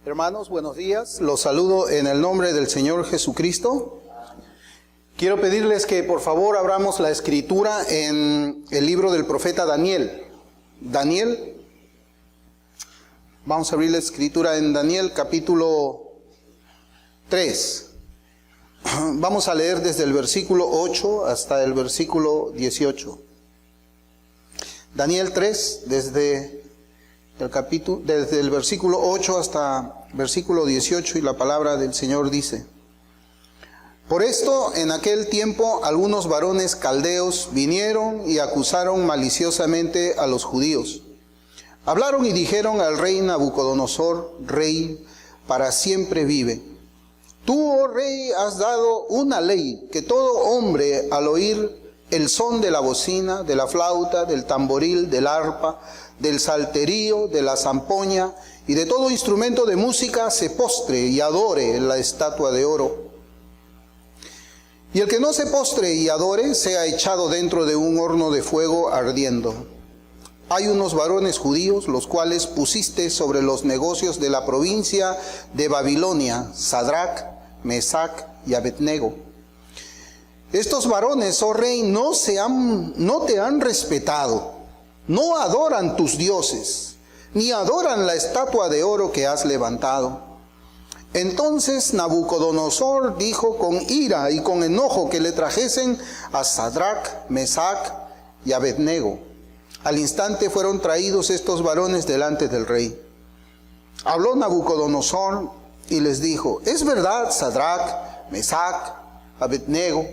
Hermanos, buenos días. Los saludo en el nombre del Señor Jesucristo. Quiero pedirles que por favor abramos la escritura en el libro del profeta Daniel. Vamos a abrir la escritura en Daniel capítulo 3. Vamos a leer desde el versículo 8 hasta el versículo 18. Daniel 3, desde el versículo 8 hasta versículo 18, y la palabra del Señor dice: Por esto, en aquel tiempo, algunos varones caldeos vinieron y acusaron maliciosamente a los judíos. Hablaron y dijeron al rey Nabucodonosor: Rey, para siempre vive. Tú, oh rey, has dado una ley que todo hombre, al oír el son de la bocina, de la flauta, del tamboril, del arpa, del salterio, de la zampoña y de todo instrumento de música, se postre y adore la estatua de oro. Y el que no se postre y adore sea echado dentro de un horno de fuego ardiendo. Hay unos varones judíos, los cuales pusiste sobre los negocios de la provincia de Babilonia, Sadrach, Mesach y Abednego. Estos varones, oh rey, no te han respetado, no adoran tus dioses, ni adoran la estatua de oro que has levantado. Entonces Nabucodonosor dijo con ira y con enojo que le trajesen a Sadrach, Mesach y Abednego. Al instante fueron traídos estos varones delante del rey. Habló Nabucodonosor y les dijo: ¿Es verdad, Sadrach, Mesach, Abednego,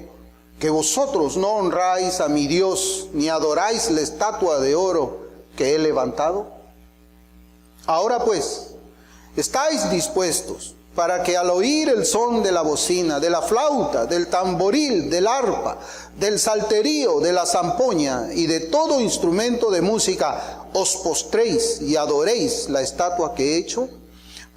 que vosotros no honráis a mi Dios, ni adoráis la estatua de oro que he levantado? Ahora pues, ¿estáis dispuestos para que al oír el son de la bocina, de la flauta, del tamboril, del arpa, del salterio, de la zampoña y de todo instrumento de música, os postréis y adoréis la estatua que he hecho?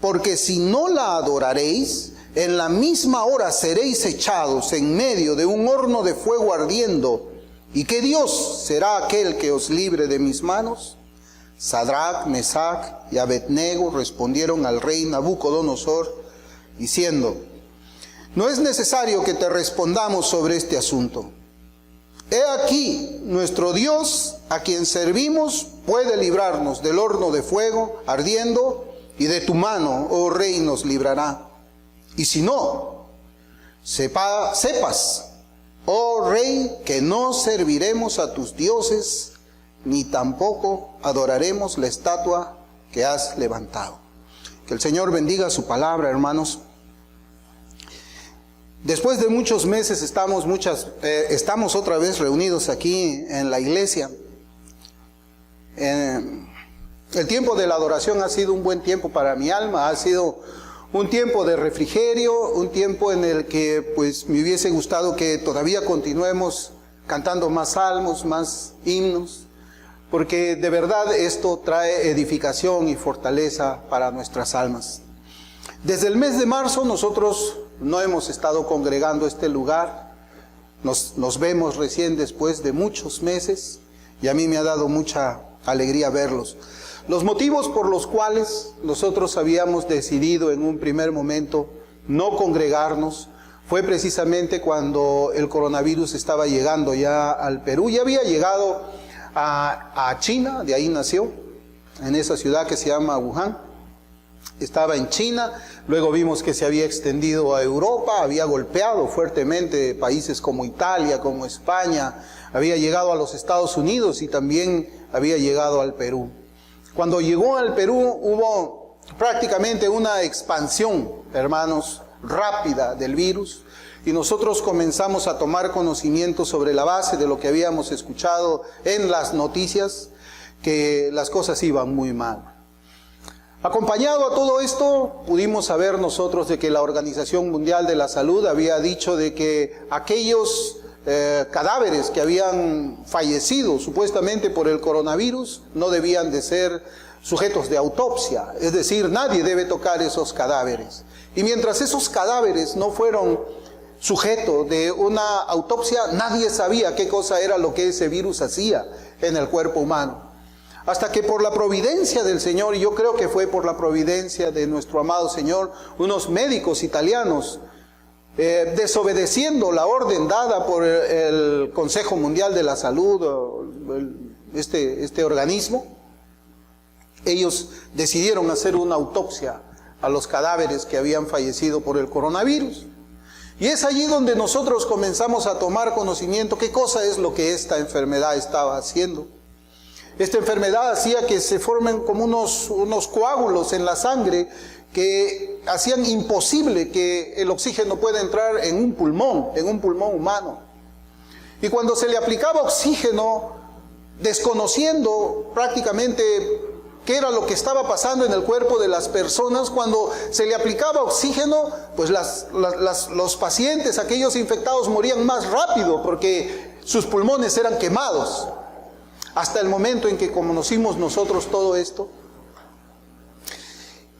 Porque si no la adoraréis, en la misma hora seréis echados en medio de un horno de fuego ardiendo. ¿Y qué Dios será aquel que os libre de mis manos? Sadrach, Mesach y Abednego respondieron al rey Nabucodonosor, diciendo: No es necesario que te respondamos sobre este asunto. He aquí, nuestro Dios, a quien servimos, puede librarnos del horno de fuego ardiendo, y de tu mano, oh rey, nos librará. Y si no, sepas, oh rey, que no serviremos a tus dioses, ni tampoco adoraremos la estatua que has levantado. Que el Señor bendiga su palabra, hermanos. Después de muchos meses estamos otra vez reunidos aquí en la iglesia. El tiempo de la adoración ha sido un buen tiempo para mi alma, ha sido un tiempo de refrigerio, un tiempo en el que pues me hubiese gustado que todavía continuemos cantando más salmos, más himnos, porque de verdad esto trae edificación y fortaleza para nuestras almas. Desde el mes de marzo nosotros no hemos estado congregando este lugar, nos vemos recién después de muchos meses, y a mí me ha dado mucha alegría verlos. Los motivos por los cuales nosotros habíamos decidido en un primer momento no congregarnos fue precisamente cuando el coronavirus estaba llegando ya al Perú. Ya había llegado a China, de ahí nació, en esa ciudad que se llama Wuhan. Estaba en China, luego vimos que se había extendido a Europa, había golpeado fuertemente países como Italia, como España, había llegado a los Estados Unidos y también había llegado al Perú. Cuando llegó al Perú hubo prácticamente una expansión, hermanos, rápida del virus, y nosotros comenzamos a tomar conocimiento sobre la base de lo que habíamos escuchado en las noticias, que las cosas iban muy mal. Acompañado a todo esto, pudimos saber nosotros de que la Organización Mundial de la Salud había dicho de que aquellos cadáveres que habían fallecido supuestamente por el coronavirus no debían de ser sujetos de autopsia, es decir, nadie debe tocar esos cadáveres. Y mientras esos cadáveres no fueron sujeto de una autopsia, nadie sabía qué cosa era lo que ese virus hacía en el cuerpo humano. hasta que por la providencia del Señor, y yo creo que fue por la providencia de nuestro amado Señor, unos médicos italianos, desobedeciendo la orden dada por el Consejo Mundial de la Salud, este organismo, ellos decidieron hacer una autopsia a los cadáveres que habían fallecido por el coronavirus. Y es allí donde nosotros comenzamos a tomar conocimiento qué cosa es lo que esta enfermedad estaba haciendo. Esta enfermedad hacía que se formen como unos coágulos en la sangre que hacían imposible que el oxígeno pueda entrar en un pulmón humano. Y cuando se le aplicaba oxígeno, desconociendo prácticamente qué era lo que estaba pasando en el cuerpo de las personas, cuando se le aplicaba oxígeno, pues los pacientes, aquellos infectados, morían más rápido porque sus pulmones eran quemados. Hasta el momento en que conocimos nosotros todo esto.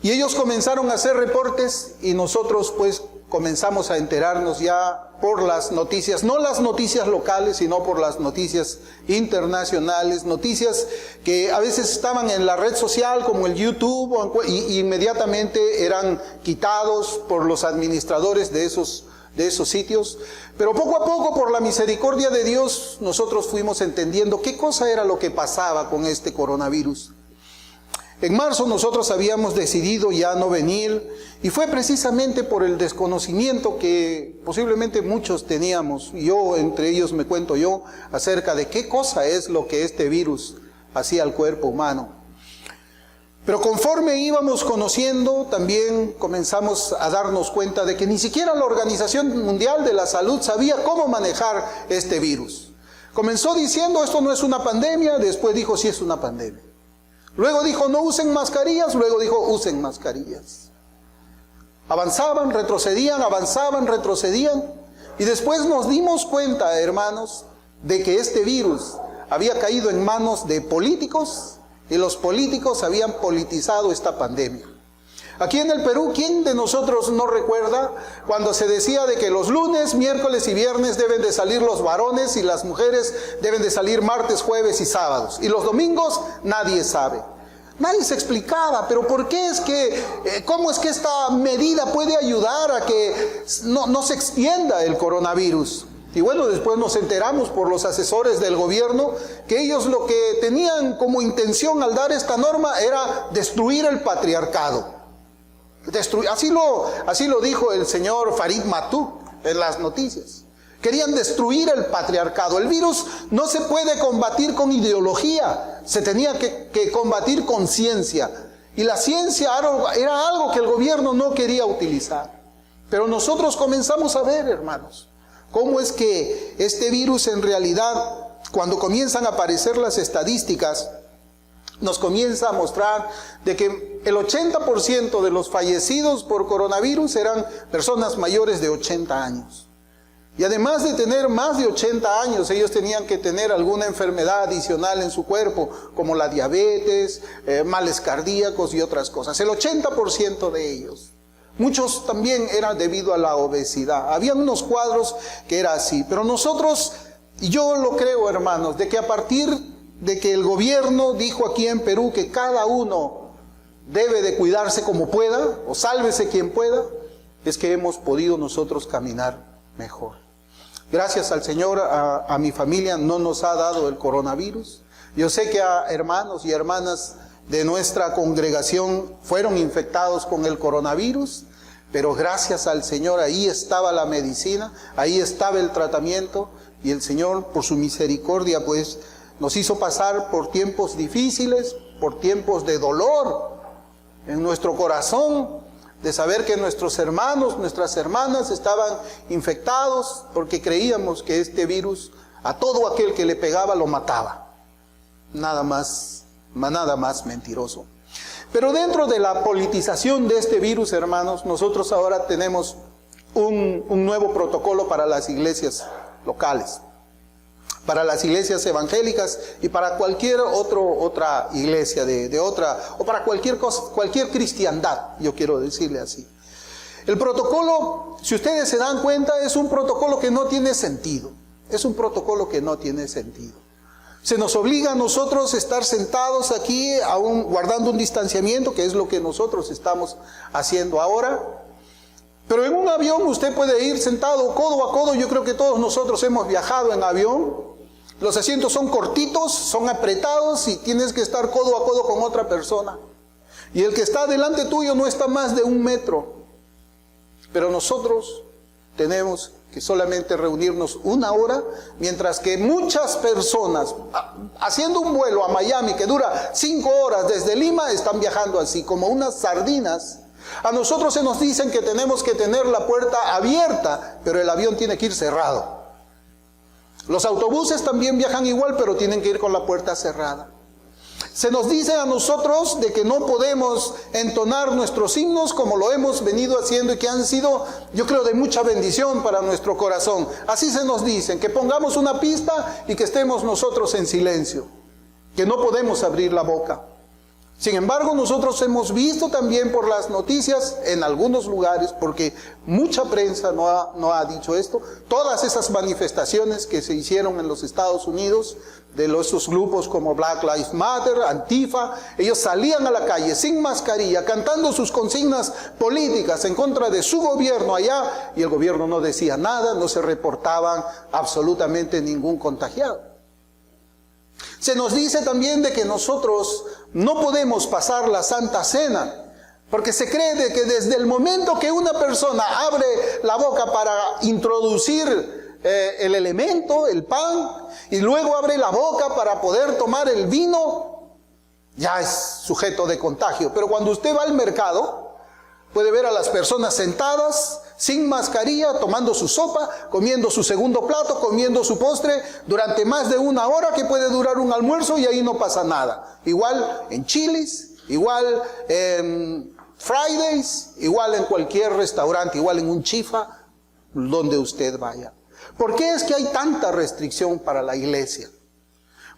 Y ellos comenzaron a hacer reportes y nosotros pues comenzamos a enterarnos ya por las noticias, no las noticias locales, sino por las noticias internacionales, noticias que a veces estaban en la red social como el YouTube y inmediatamente eran quitados por los administradores de esos sitios. Pero poco a poco, por la misericordia de Dios, nosotros fuimos entendiendo qué cosa era lo que pasaba con este coronavirus. En marzo nosotros habíamos decidido ya no venir y fue precisamente por el desconocimiento que posiblemente muchos teníamos, yo entre ellos me cuento yo, acerca de qué cosa es lo que este virus hacía al cuerpo humano. Pero conforme íbamos conociendo, también comenzamos a darnos cuenta de que ni siquiera la Organización Mundial de la Salud sabía cómo manejar este virus. Comenzó diciendo esto no es una pandemia, después dijo sí es una pandemia. Luego dijo no usen mascarillas, luego dijo usen mascarillas. Avanzaban, retrocedían, y después nos dimos cuenta, hermanos, de que este virus había caído en manos de políticos y los políticos habían politizado esta pandemia. Aquí en el Perú, ¿quién de nosotros no recuerda cuando se decía de que los lunes, miércoles y viernes deben de salir los varones y las mujeres deben de salir martes, jueves y sábados? Y los domingos nadie sabe. Nadie se explicaba, pero ¿por qué es que, cómo es que esta medida puede ayudar a que no se extienda el coronavirus? Y bueno, después nos enteramos por los asesores del gobierno que ellos lo que tenían como intención al dar esta norma era destruir el patriarcado. Así lo dijo el señor Farid Matuk en las noticias. Querían destruir el patriarcado. El virus no se puede combatir con ideología, se tenía que combatir con ciencia. Y la ciencia era algo que el gobierno no quería utilizar. Pero nosotros comenzamos a ver, hermanos, cómo es que este virus en realidad, cuando comienzan a aparecer las estadísticas, nos comienza a mostrar de que el 80% de los fallecidos por coronavirus eran personas mayores de 80 años. Y además de tener más de 80 años, ellos tenían que tener alguna enfermedad adicional en su cuerpo, como la diabetes, males cardíacos y otras cosas. El 80% de ellos. Muchos también eran debido a la obesidad. Había unos cuadros que era así. Pero nosotros, y yo lo creo, hermanos, de que a partir de que el gobierno dijo aquí en Perú que cada uno debe de cuidarse como pueda, o sálvese quien pueda, es que hemos podido nosotros caminar mejor. Gracias al Señor, a mi familia no nos ha dado el coronavirus. Yo sé que a hermanos y hermanas de nuestra congregación fueron infectados con el coronavirus, pero gracias al Señor ahí estaba la medicina, ahí estaba el tratamiento, y el Señor por su misericordia pues nos hizo pasar por tiempos difíciles, por tiempos de dolor en nuestro corazón, de saber que nuestros hermanos, nuestras hermanas estaban infectados, porque creíamos que este virus a todo aquel que le pegaba lo mataba. Nada más mentiroso. Pero dentro de la politización de este virus, hermanos, nosotros ahora tenemos un nuevo protocolo para las iglesias locales, para las iglesias evangélicas y para cualquier otra iglesia de otra, o para cualquier cosa, cualquier cristiandad, yo quiero decirle así. El protocolo, si ustedes se dan cuenta, es un protocolo que no tiene sentido. Es un protocolo que no tiene sentido. Se nos obliga a nosotros a estar sentados aquí, aún guardando un distanciamiento, que es lo que nosotros estamos haciendo ahora. Pero en un avión usted puede ir sentado codo a codo. Yo creo que todos nosotros hemos viajado en avión. Los asientos son cortitos, son apretados y tienes que estar codo a codo con otra persona. Y el que está delante tuyo no está más de 1 metro. Pero nosotros tenemos que solamente reunirnos 1 hora, mientras que muchas personas, haciendo un vuelo a Miami que dura 5 horas desde Lima, están viajando así, como unas sardinas. A nosotros se nos dicen que tenemos que tener la puerta abierta, pero el avión tiene que ir cerrado. Los autobuses también viajan igual, pero tienen que ir con la puerta cerrada. Se nos dice a nosotros de que no podemos entonar nuestros himnos como lo hemos venido haciendo y que han sido, yo creo, de mucha bendición para nuestro corazón. Así se nos dicen, que pongamos una pista y que estemos nosotros en silencio, que no podemos abrir la boca. Sin embargo, nosotros hemos visto también por las noticias en algunos lugares, porque mucha prensa no ha dicho esto, todas esas manifestaciones que se hicieron en los Estados Unidos, de esos grupos como Black Lives Matter, Antifa, ellos salían a la calle sin mascarilla, cantando sus consignas políticas en contra de su gobierno allá, y el gobierno no decía nada, no se reportaban absolutamente ningún contagiado. Se nos dice también de que nosotros no podemos pasar la Santa Cena, porque se cree de que desde el momento que una persona abre la boca para introducir el elemento, el pan, y luego abre la boca para poder tomar el vino, ya es sujeto de contagio. Pero cuando usted va al mercado, puede ver a las personas sentadas, sin mascarilla, tomando su sopa, comiendo su segundo plato, comiendo su postre, durante más de 1 hora que puede durar un almuerzo y ahí no pasa nada. Igual en Chili's, igual en Fridays, igual en cualquier restaurante, igual en un chifa, donde usted vaya. ¿Por qué es que hay tanta restricción para la iglesia?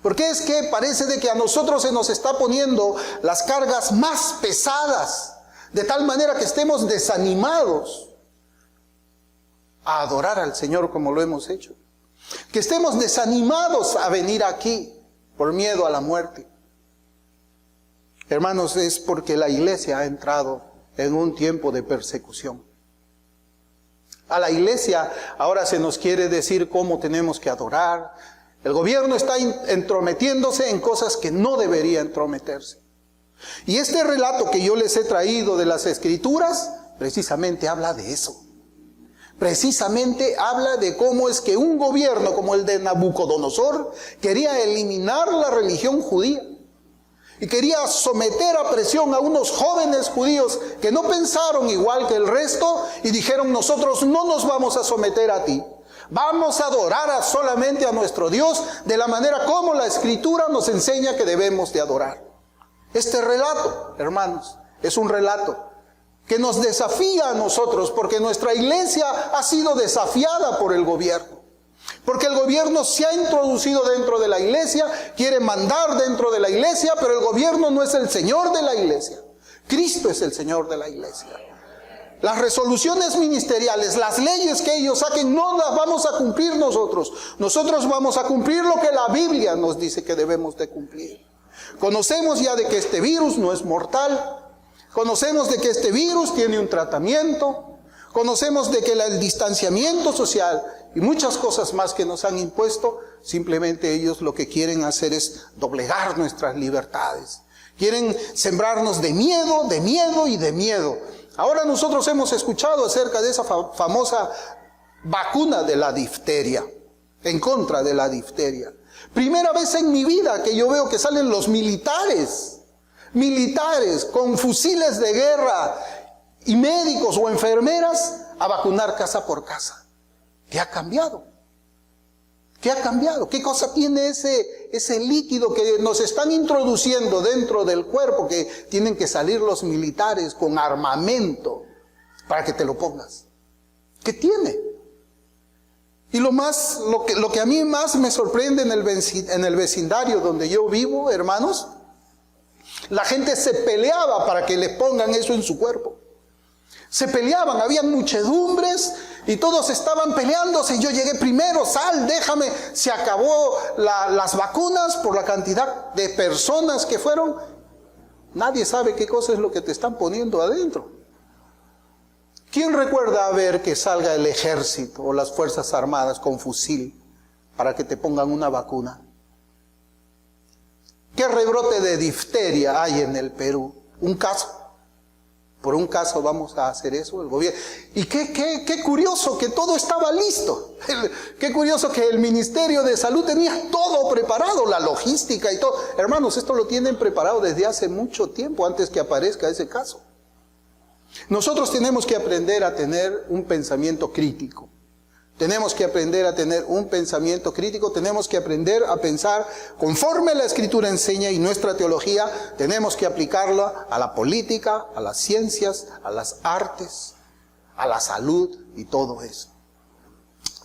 ¿Por qué es que parece de que a nosotros se nos está poniendo las cargas más pesadas, de tal manera que estemos desanimados a adorar al Señor como lo hemos hecho? Que estemos desanimados a venir aquí por miedo a la muerte. Hermanos, es porque la iglesia ha entrado en un tiempo de persecución. A la iglesia ahora se nos quiere decir cómo tenemos que adorar. El gobierno está entrometiéndose en cosas que no debería entrometerse. Y este relato que yo les he traído de las Escrituras, precisamente habla de eso. Precisamente habla de cómo es que un gobierno como el de Nabucodonosor quería eliminar la religión judía. Y quería someter a presión a unos jóvenes judíos que no pensaron igual que el resto y dijeron: nosotros no nos vamos a someter a ti. Vamos a adorar solamente a nuestro Dios de la manera como la Escritura nos enseña que debemos de adorar. Este relato, hermanos, es un relato que nos desafía a nosotros, porque nuestra iglesia ha sido desafiada por el gobierno. Porque el gobierno se ha introducido dentro de la iglesia, quiere mandar dentro de la iglesia, pero el gobierno no es el Señor de la iglesia. Cristo es el Señor de la iglesia. Las resoluciones ministeriales, las leyes que ellos saquen, no las vamos a cumplir nosotros. Nosotros vamos a cumplir lo que la Biblia nos dice que debemos de cumplir. Conocemos ya de que este virus no es mortal. Conocemos de que este virus tiene un tratamiento. Conocemos de que el distanciamiento social y muchas cosas más que nos han impuesto, simplemente ellos lo que quieren hacer es doblegar nuestras libertades. Quieren sembrarnos de miedo y de miedo. Ahora nosotros hemos escuchado acerca de esa famosa vacuna de la difteria, en contra de la difteria. Primera vez en mi vida que yo veo que salen los militares con fusiles de guerra y médicos o enfermeras a vacunar casa por casa. ¿Qué ha cambiado? ¿Qué ha cambiado? ¿Qué cosa tiene ese líquido que nos están introduciendo dentro del cuerpo, que tienen que salir los militares con armamento para que te lo pongas? ¿Qué tiene? Y lo que a mí más me sorprende en el vecindario donde yo vivo, hermanos, la gente se peleaba para que le pongan eso en su cuerpo. Se peleaban, habían muchedumbres y todos estaban peleándose. Yo llegué primero, sal, déjame. Se acabó las vacunas por la cantidad de personas que fueron. Nadie sabe qué cosa es lo que te están poniendo adentro. ¿Quién recuerda ver que salga el ejército o las fuerzas armadas con fusil para que te pongan una vacuna? ¿Qué rebrote de difteria hay en el Perú? Un caso. Por un caso vamos a hacer eso, el gobierno. Y qué curioso que todo estaba listo. Qué curioso que el Ministerio de Salud tenía todo preparado, la logística y todo. Hermanos, esto lo tienen preparado desde hace mucho tiempo, antes que aparezca ese caso. Nosotros tenemos que aprender a tener un pensamiento crítico. Tenemos que aprender a tener un pensamiento crítico, tenemos que aprender a pensar conforme la Escritura enseña, y nuestra teología tenemos que aplicarla a la política, a las ciencias, a las artes, a la salud y todo eso.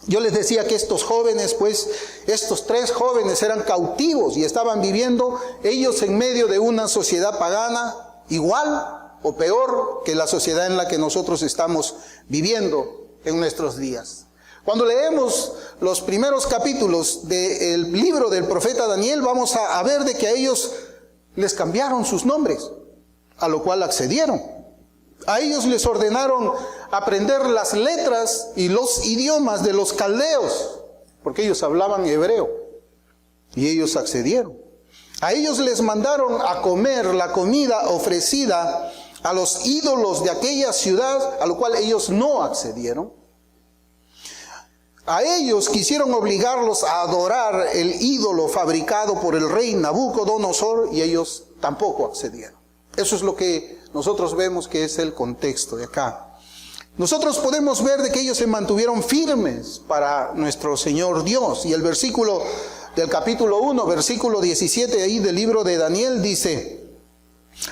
Yo les decía que estos jóvenes, pues, estos 3 jóvenes eran cautivos y estaban viviendo ellos en medio de una sociedad pagana igual o peor que la sociedad en la que nosotros estamos viviendo en nuestros días. Cuando leemos los primeros capítulos del libro del profeta Daniel, vamos a ver de que a ellos les cambiaron sus nombres, a lo cual accedieron. A ellos les ordenaron aprender las letras y los idiomas de los caldeos, porque ellos hablaban hebreo, y ellos accedieron. A ellos les mandaron a comer la comida ofrecida a los ídolos de aquella ciudad, a lo cual ellos no accedieron. A ellos quisieron obligarlos a adorar el ídolo fabricado por el rey Nabucodonosor, y ellos tampoco accedieron. Eso es lo que nosotros vemos que es el contexto de acá. Nosotros podemos ver de que ellos se mantuvieron firmes para nuestro Señor Dios. Y el versículo del capítulo 1, versículo 17 ahí del libro de Daniel dice: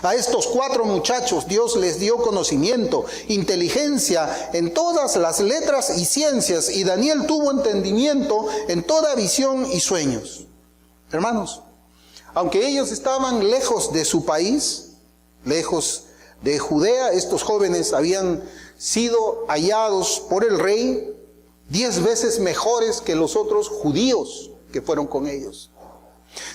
a estos 4 muchachos Dios les dio conocimiento, inteligencia en todas las letras y ciencias, y Daniel tuvo entendimiento en toda visión y sueños. Hermanos, aunque ellos estaban lejos de su país, lejos de Judea, estos jóvenes habían sido hallados por el rey 10 veces mejores que los otros judíos que fueron con ellos.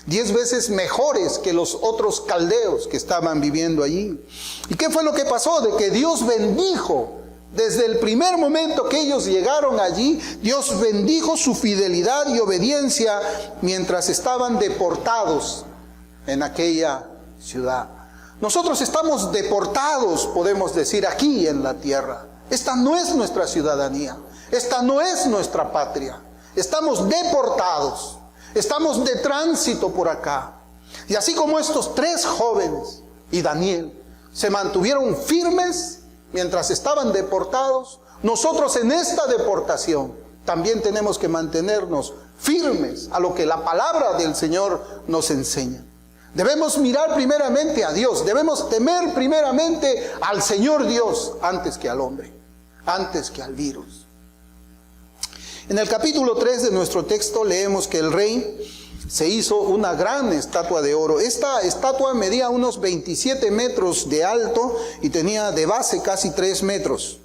10 veces mejores que los otros caldeos que estaban viviendo allí. ¿Y qué fue lo que pasó? De que Dios bendijo, desde el primer momento que ellos llegaron allí, Dios bendijo su fidelidad y obediencia mientras estaban deportados en aquella ciudad. Nosotros estamos deportados, podemos decir, aquí en la tierra. Esta no es nuestra ciudadanía, esta no es nuestra patria. Estamos deportados. Estamos de tránsito por acá. Y así como estos 3 jóvenes y Daniel se mantuvieron firmes mientras estaban deportados, nosotros en esta deportación también tenemos que mantenernos firmes a lo que la palabra del Señor nos enseña. Debemos mirar primeramente a Dios, debemos temer primeramente al Señor Dios antes que al hombre, antes que al virus. En el capítulo 3 de nuestro texto leemos que el rey se hizo una gran estatua de oro. Esta estatua medía unos 27 metros de alto y tenía de base casi 3 metros.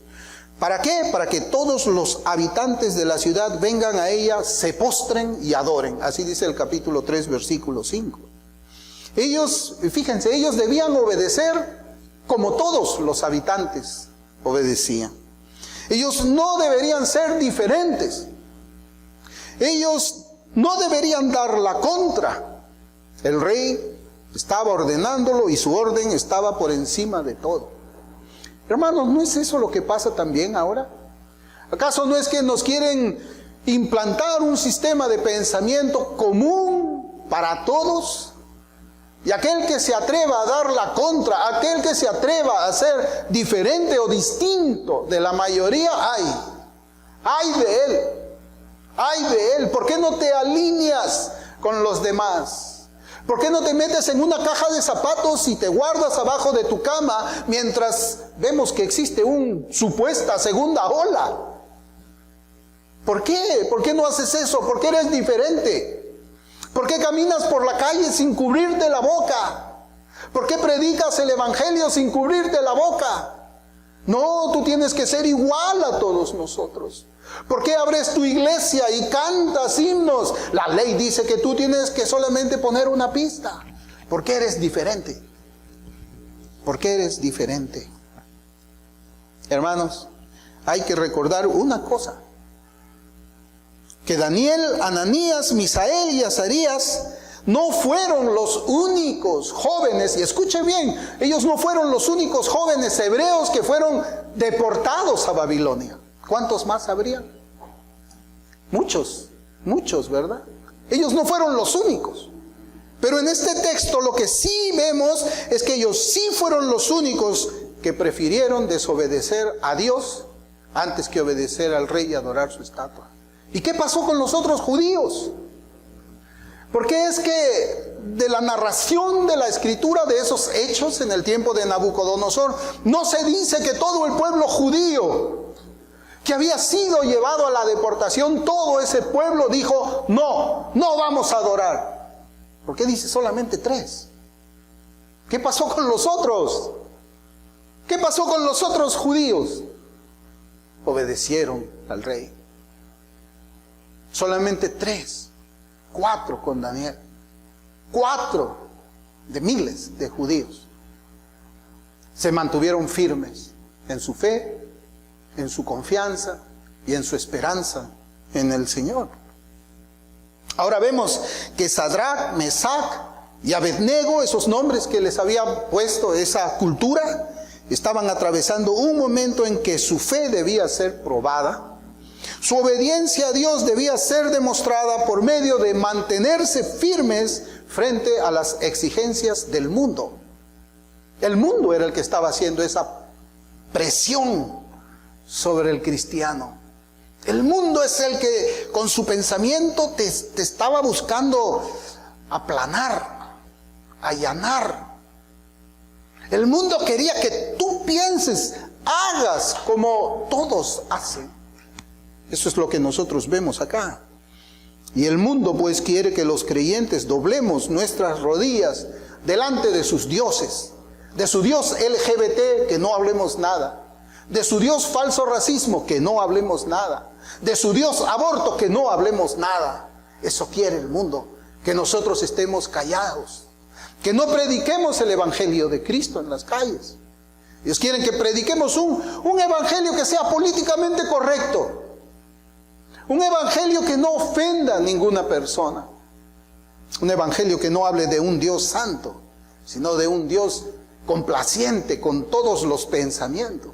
¿Para qué? Para que todos los habitantes de la ciudad vengan a ella, se postren y adoren. Así dice el capítulo 3, versículo 5. Ellos, fíjense, ellos debían obedecer como todos los habitantes obedecían. Ellos no deberían ser diferentes. Ellos no deberían dar la contra. El rey estaba ordenándolo y su orden estaba por encima de todo. Hermanos, ¿no es eso lo que pasa también ahora? ¿Acaso no es que nos quieren implantar un sistema de pensamiento común para todos? Y aquel que se atreva a dar la contra, aquel que se atreva a ser diferente o distinto de la mayoría, ¡ay de él! ¡Ay de él! ¿Por qué no te alineas con los demás? ¿Por qué no te metes en una caja de zapatos y te guardas abajo de tu cama mientras vemos que existe una supuesta segunda ola? ¿Por qué? ¿Por qué no haces eso? ¿Por qué eres diferente? ¿Por qué caminas por la calle sin cubrirte la boca? ¿Por qué predicas el evangelio sin cubrirte la boca? No, tú tienes que ser igual a todos nosotros. ¿Por qué abres tu iglesia y cantas himnos? La ley dice que tú tienes que solamente poner una pista. ¿Por qué eres diferente? ¿Por qué eres diferente? Hermanos, hay que recordar una cosa. Que Daniel, Ananías, Misael y Azarías no fueron los únicos jóvenes, y escuche bien, ellos no fueron los únicos jóvenes hebreos que fueron deportados a Babilonia. ¿Cuántos más habrían? Muchos, ¿verdad? Ellos no fueron los únicos. Pero en este texto lo que sí vemos es que ellos sí fueron los únicos que prefirieron desobedecer a Dios antes que obedecer al rey y adorar su estatua. ¿Y qué pasó con los otros judíos? Porque es que de la narración de la escritura de esos hechos en el tiempo de Nabucodonosor, no se dice que todo el pueblo judío que había sido llevado a la deportación, todo ese pueblo dijo, no vamos a adorar. ¿Por qué dice solamente 3? ¿Qué pasó con los otros? ¿Qué pasó con los otros judíos? Obedecieron al rey. Solamente 3, 4 con Daniel. 4 de miles de judíos se mantuvieron firmes en su fe, en su confianza y en su esperanza en el Señor. Ahora vemos que Sadrach, Mesach y Abednego, esos nombres que les había puesto esa cultura, estaban atravesando un momento en que su fe debía ser probada. Su obediencia a Dios debía ser demostrada por medio de mantenerse firmes frente a las exigencias del mundo. El mundo era el que estaba haciendo esa presión sobre el cristiano. El mundo es el que con su pensamiento te estaba buscando aplanar, allanar. El mundo quería que tú pienses, hagas como todos hacen. Eso es lo que nosotros vemos acá. Y el mundo pues quiere que los creyentes doblemos nuestras rodillas delante de sus dioses. De su Dios LGBT, que no hablemos nada. De su Dios falso racismo, que no hablemos nada. De su Dios aborto, que no hablemos nada. Eso quiere el mundo, que nosotros estemos callados. Que no prediquemos el evangelio de Cristo en las calles. Ellos quieren que prediquemos un evangelio que sea políticamente correcto. Un evangelio que no ofenda a ninguna persona. Un evangelio que no hable de un Dios santo, sino de un Dios complaciente con todos los pensamientos.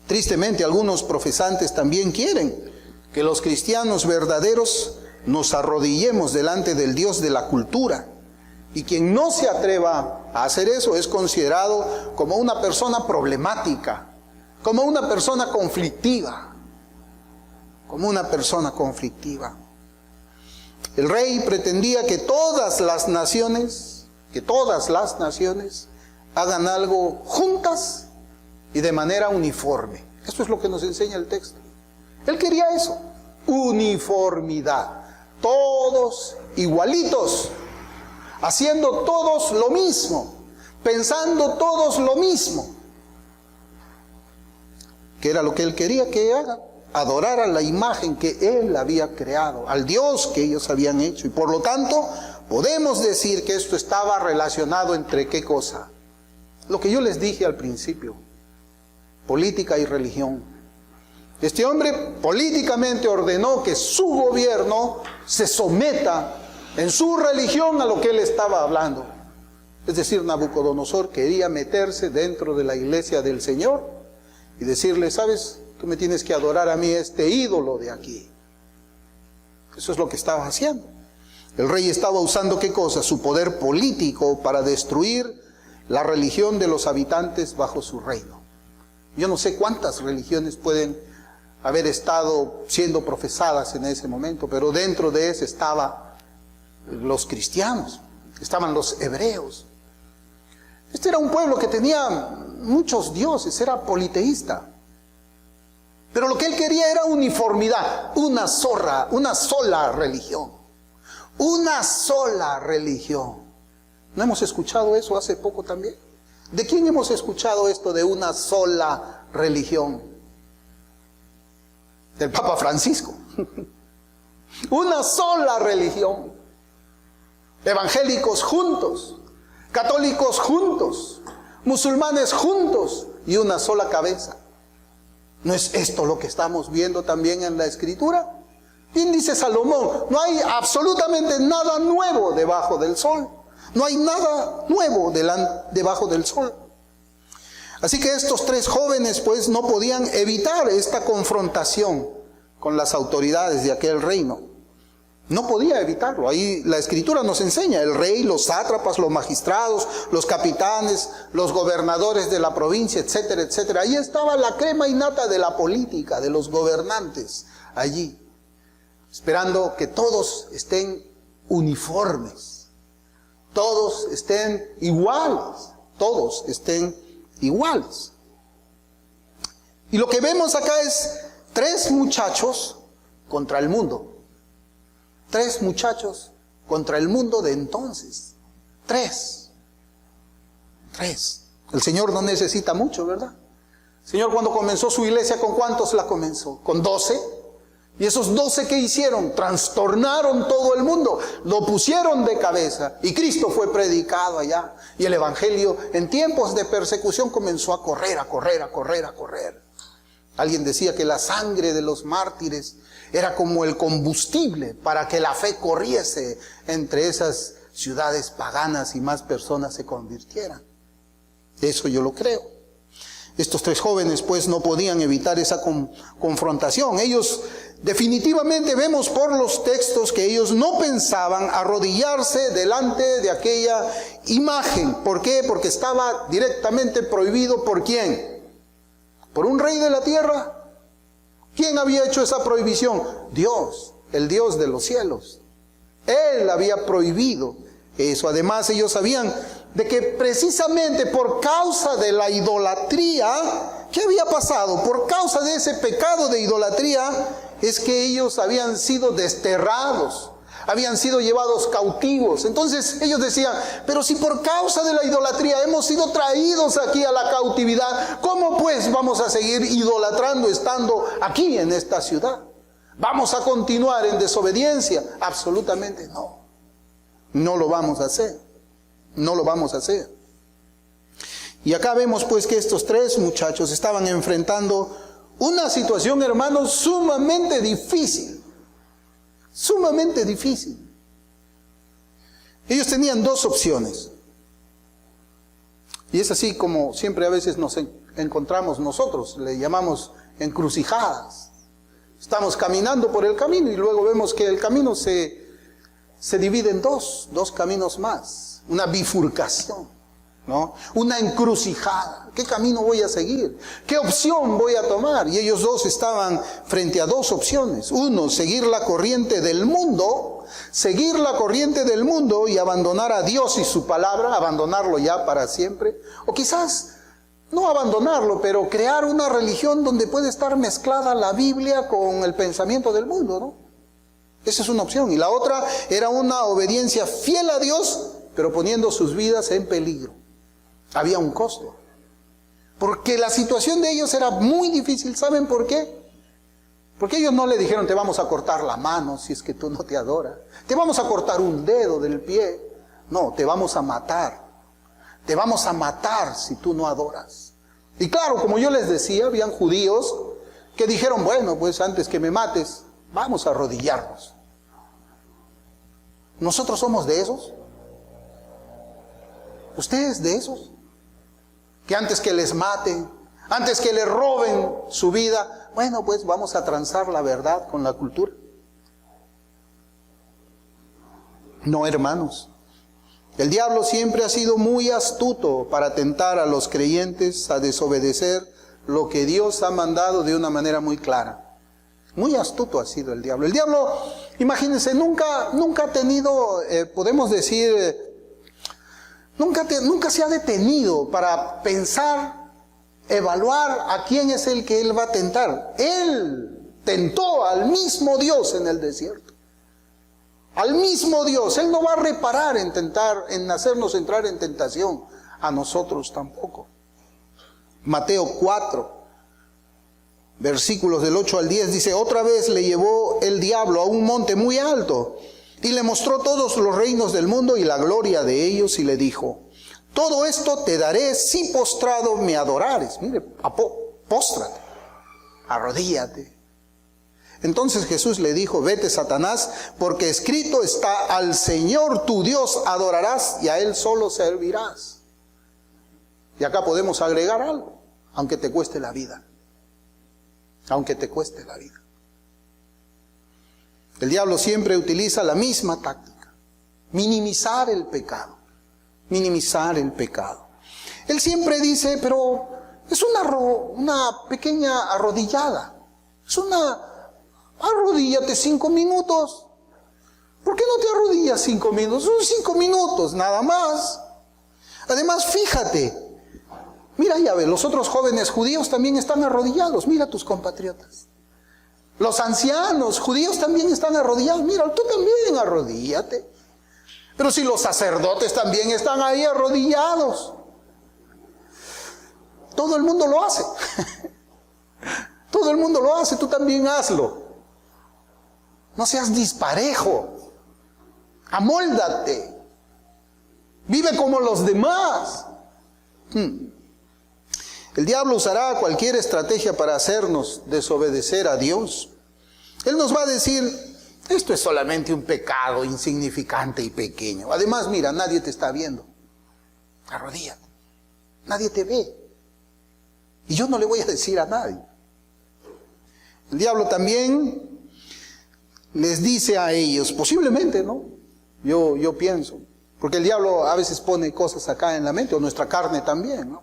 Tristemente, algunos profesantes también quieren que los cristianos verdaderos nos arrodillemos delante del Dios de la cultura. Y quien no se atreva a hacer eso es considerado como una persona problemática, como una persona conflictiva. Como una persona conflictiva. El rey pretendía que todas las naciones hagan algo juntas y de manera uniforme. Esto es lo que nos enseña el texto. Él quería eso, uniformidad. Todos igualitos, haciendo todos lo mismo, pensando todos lo mismo. ¿Qué era lo que él quería que hagan? Adorar a la imagen que él había creado, al Dios que ellos habían hecho. Y por lo tanto, podemos decir que esto estaba relacionado entre ¿qué cosa? Lo que yo les dije al principio, política y religión. Este hombre políticamente ordenó que su gobierno se someta en su religión a lo que él estaba hablando. Es decir, Nabucodonosor quería meterse dentro de la iglesia del Señor y decirle, ¿sabes? Tú me tienes que adorar a mí, este ídolo de aquí. Eso es lo que estaba haciendo. El rey estaba usando ¿qué cosa? Su poder político para destruir la religión de los habitantes bajo su reino. Yo no sé cuántas religiones pueden haber estado siendo profesadas en ese momento, pero dentro de ese estaban los cristianos, estaban los hebreos. Este era un pueblo que tenía muchos dioses, era politeísta. Pero lo que él quería era uniformidad, una sola religión. Una sola religión. ¿No hemos escuchado eso hace poco también? ¿De quién hemos escuchado esto de una sola religión? Del Papa Francisco. Una sola religión. Evangélicos juntos, católicos juntos, musulmanes juntos y una sola cabeza. ¿No es esto lo que estamos viendo también en la Escritura? Bien dice Salomón, no hay absolutamente nada nuevo debajo del sol. No hay nada nuevo debajo del sol. Así que estos tres jóvenes pues no podían evitar esta confrontación con las autoridades de aquel reino. No podía evitarlo. Ahí la Escritura nos enseña, el rey, los sátrapas, los magistrados, los capitanes, los gobernadores de la provincia, etcétera, etcétera. Ahí estaba la crema innata de la política, de los gobernantes, allí, esperando que todos estén uniformes, todos estén iguales, todos estén iguales. Y lo que vemos acá es tres muchachos contra el mundo. Tres muchachos contra el mundo de entonces. Tres. El Señor no necesita mucho, ¿verdad? El Señor cuando comenzó su iglesia, ¿con cuántos la comenzó? Con 12. Y esos 12 ¿qué hicieron? Trastornaron todo el mundo. Lo pusieron de cabeza. Y Cristo fue predicado allá. Y el Evangelio en tiempos de persecución comenzó a correr. Alguien decía que la sangre de los mártires era como el combustible para que la fe corriese entre esas ciudades paganas y más personas se convirtieran. Eso yo lo creo. Estos tres jóvenes pues no podían evitar esa confrontación. Ellos definitivamente vemos por los textos que ellos no pensaban arrodillarse delante de aquella imagen. ¿Por qué? Porque estaba directamente prohibido. ¿Por quién? ¿Por un rey de la tierra? ¿Quién había hecho esa prohibición? Dios, el Dios de los cielos. Él había prohibido eso. Además, ellos sabían de que precisamente por causa de la idolatría, ¿qué había pasado? Por causa de ese pecado de idolatría, es que ellos habían sido desterrados, habían sido llevados cautivos. Entonces ellos decían, pero si por causa de la idolatría hemos sido traídos aquí a la cautividad, ¿cómo pues vamos a seguir idolatrando estando aquí en esta ciudad? ¿Vamos a continuar en desobediencia? Absolutamente no. No lo vamos a hacer. No lo vamos a hacer. Y acá vemos pues que estos tres muchachos estaban enfrentando una situación, hermanos, sumamente difícil. Sumamente difícil. Ellos tenían dos opciones. Y es así como siempre a veces nos encontramos nosotros, le llamamos encrucijadas. Estamos caminando por el camino y luego vemos que el camino se divide en dos caminos más. Una bifurcación, ¿no? Una encrucijada. ¿Qué camino voy a seguir? ¿Qué opción voy a tomar? Y ellos dos estaban frente a dos opciones. Uno, seguir la corriente del mundo y abandonar a Dios y su palabra, abandonarlo ya para siempre. O quizás no abandonarlo, pero crear una religión donde puede estar mezclada la Biblia con el pensamiento del mundo, ¿no? Esa es una opción. Y la otra era una obediencia fiel a Dios, pero poniendo sus vidas en peligro. Había un costo. Porque la situación de ellos era muy difícil. ¿Saben por qué? Porque ellos no le dijeron, te vamos a cortar la mano si es que tú no te adoras. Te vamos a cortar un dedo del pie. No, te vamos a matar. Te vamos a matar si tú no adoras. Y claro, como yo les decía, habían judíos que dijeron, bueno, pues antes que me mates, vamos a arrodillarnos. ¿Nosotros somos de esos? ¿Ustedes de esos? Que antes que les maten, antes que les roben su vida, bueno, pues vamos a transar la verdad con la cultura. No, hermanos. El diablo siempre ha sido muy astuto para tentar a los creyentes a desobedecer lo que Dios ha mandado de una manera muy clara. Muy astuto ha sido el diablo. El diablo, imagínense, nunca ha tenido, podemos decir, nunca se ha detenido para pensar, evaluar a quién es el que él va a tentar. Él tentó al mismo Dios en el desierto. Al mismo Dios. Él no va a reparar en hacernos entrar en tentación. a nosotros tampoco. Mateo 4, versículos del 8 al 10 dice: otra vez le llevó el diablo a un monte muy alto y le mostró todos los reinos del mundo y la gloria de ellos, y le dijo: todo esto te daré si postrado me adorares. Mire, póstrate, arrodíllate. Entonces Jesús le dijo: vete, Satanás, porque escrito está: al Señor tu Dios adorarás y a Él solo servirás. Y acá podemos agregar algo: aunque te cueste la vida. Aunque te cueste la vida. El diablo siempre utiliza la misma táctica: minimizar el pecado. Minimizar el pecado. Él siempre dice: pero es una pequeña arrodillada. Arrodíllate 5 minutos. ¿Por qué no te arrodillas 5 minutos? Son 5 minutos, nada más. Además, fíjate. Mira, ya ve, los otros jóvenes judíos también están arrodillados. Mira tus compatriotas. Los ancianos judíos también están arrodillados. Mira, tú también arrodíllate. Pero si los sacerdotes también están ahí arrodillados. Todo el mundo lo hace. Todo el mundo lo hace, tú también hazlo. No seas disparejo. Amóldate. Vive como los demás. El diablo usará cualquier estrategia para hacernos desobedecer a Dios. Él nos va a decir: esto es solamente un pecado insignificante y pequeño. Además, mira, nadie te está viendo. Arrodíllate. Nadie te ve. Y yo no le voy a decir a nadie. El diablo también les dice a ellos, posiblemente, ¿no? Yo pienso, porque el diablo a veces pone cosas acá en la mente, o nuestra carne también, ¿no?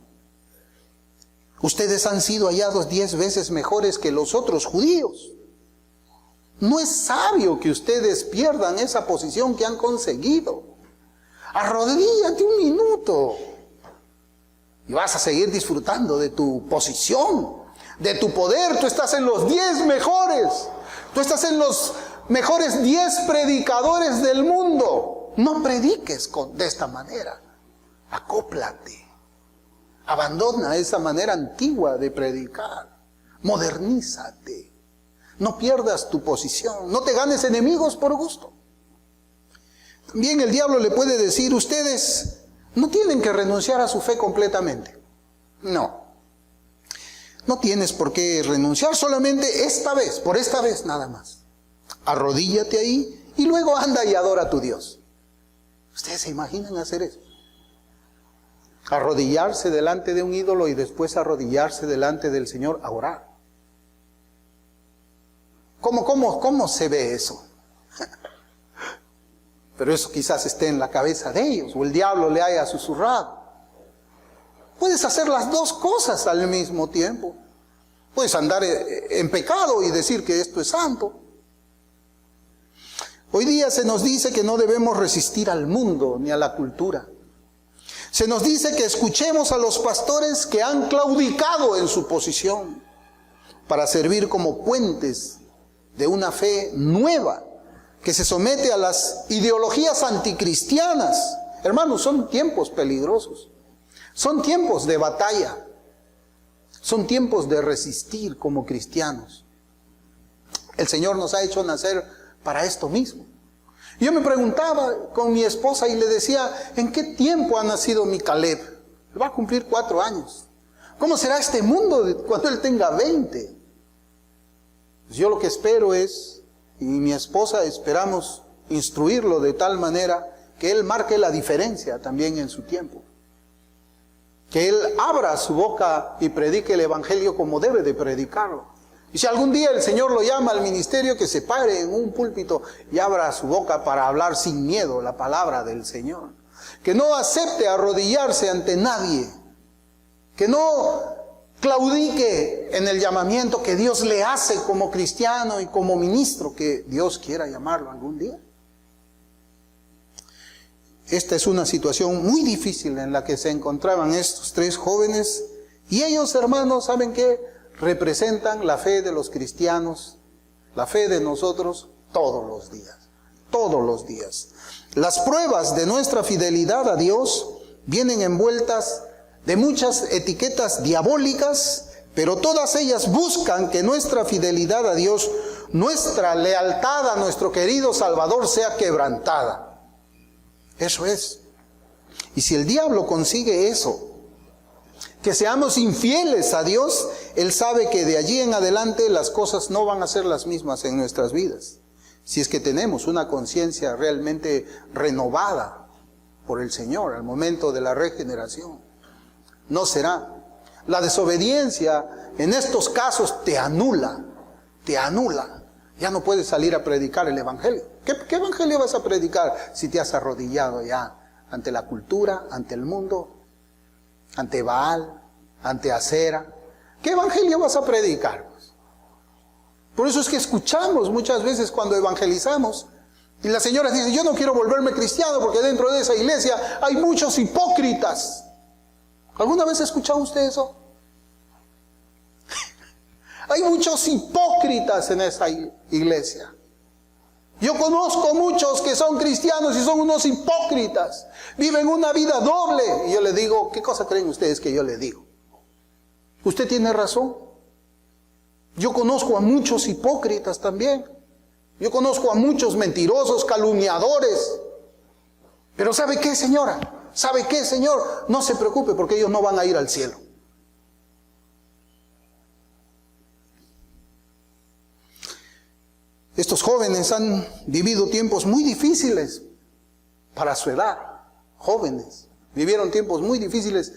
Ustedes han sido hallados 10 veces mejores que los otros judíos. No es sabio que ustedes pierdan esa posición que han conseguido. Arrodíllate un minuto y vas a seguir disfrutando de tu posición, de tu poder. Tú estás en los 10 mejores. Tú estás en los mejores 10 predicadores del mundo. No prediques de esta manera. Acóplate. Abandona esa manera antigua de predicar. Modernízate. No pierdas tu posición. No te ganes enemigos por gusto. También el diablo le puede decir: ustedes no tienen que renunciar a su fe completamente. No. No tienes por qué renunciar, solamente esta vez, por esta vez nada más. Arrodíllate ahí y luego anda y adora a tu Dios. ¿Ustedes se imaginan hacer eso? Arrodillarse delante de un ídolo y después arrodillarse delante del Señor a orar. ¿Cómo se ve eso? Pero eso quizás esté en la cabeza de ellos, o el diablo le haya susurrado. Puedes hacer las dos cosas al mismo tiempo. Puedes andar en pecado y decir que esto es santo. Hoy día se nos dice que no debemos resistir al mundo ni a la cultura. Se nos dice que escuchemos a los pastores que han claudicado en su posición para servir como puentes de una fe nueva que se somete a las ideologías anticristianas. Hermanos, son tiempos peligrosos. Son tiempos de batalla. Son tiempos de resistir como cristianos. El Señor nos ha hecho nacer para esto mismo. Yo me preguntaba con mi esposa y le decía: ¿en qué tiempo ha nacido mi Caleb? Él va a cumplir 4 años. ¿Cómo será este mundo cuando él tenga 20? Pues yo lo que espero es, y mi esposa esperamos instruirlo de tal manera que él marque la diferencia también en su tiempo. Que él abra su boca y predique el evangelio como debe de predicarlo. Y si algún día el Señor lo llama al ministerio, que se pare en un púlpito y abra su boca para hablar sin miedo la palabra del Señor. Que no acepte arrodillarse ante nadie. Que no claudique en el llamamiento que Dios le hace como cristiano y como ministro, que Dios quiera llamarlo algún día. Esta es una situación muy difícil en la que se encontraban estos 3 jóvenes. Y ellos, hermanos, ¿saben qué? Representan la fe de los cristianos, la fe de nosotros todos los días. Todos los días. Las pruebas de nuestra fidelidad a Dios vienen envueltas de muchas etiquetas diabólicas, pero todas ellas buscan que nuestra fidelidad a Dios, nuestra lealtad a nuestro querido Salvador sea quebrantada. Eso es. Y si el diablo consigue eso, que seamos infieles a Dios, Él sabe que de allí en adelante las cosas no van a ser las mismas en nuestras vidas. Si es que tenemos una conciencia realmente renovada por el Señor al momento de la regeneración. No será. La desobediencia en estos casos te anula. Ya no puedes salir a predicar el Evangelio. ¿Qué Evangelio vas a predicar si te has arrodillado ya ante la cultura, ante el mundo, ante Baal, ante Acera? ¿Qué Evangelio vas a predicar? Por eso es que escuchamos muchas veces cuando evangelizamos y las señoras dicen, yo no quiero volverme cristiano porque dentro de esa iglesia hay muchos hipócritas. ¿Alguna vez ha escuchado usted eso? Hay muchos hipócritas en esa iglesia. Yo conozco muchos que son cristianos y son unos hipócritas. Viven una vida doble. Y yo le digo, ¿qué cosa creen ustedes que yo le digo? Usted tiene razón. Yo conozco a muchos hipócritas también. Yo conozco a muchos mentirosos, calumniadores. Pero ¿sabe qué, señora? ¿Sabe qué, señor? No se preocupe porque ellos no van a ir al cielo. Estos jóvenes han vivido tiempos muy difíciles para su edad. Jóvenes, vivieron tiempos muy difíciles.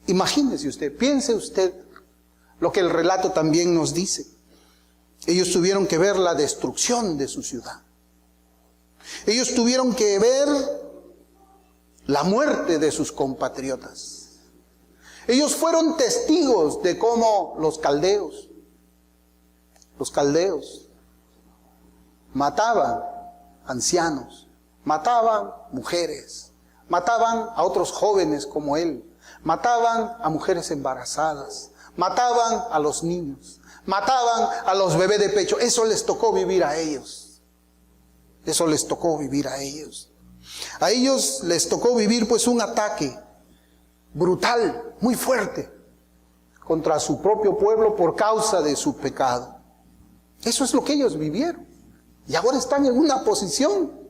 Imagínese usted, piense usted lo que el relato también nos dice. Ellos tuvieron que ver la destrucción de su ciudad. Ellos tuvieron que ver la muerte de sus compatriotas. Ellos fueron testigos de cómo los caldeos mataban ancianos, mataban mujeres, mataban a otros jóvenes como él, mataban a mujeres embarazadas, mataban a los niños, mataban a los bebés de pecho. Eso les tocó vivir a ellos. Eso les tocó vivir a ellos. A ellos les tocó vivir pues un ataque brutal, muy fuerte, contra su propio pueblo por causa de su pecado. Eso es lo que ellos vivieron. Y ahora están en una posición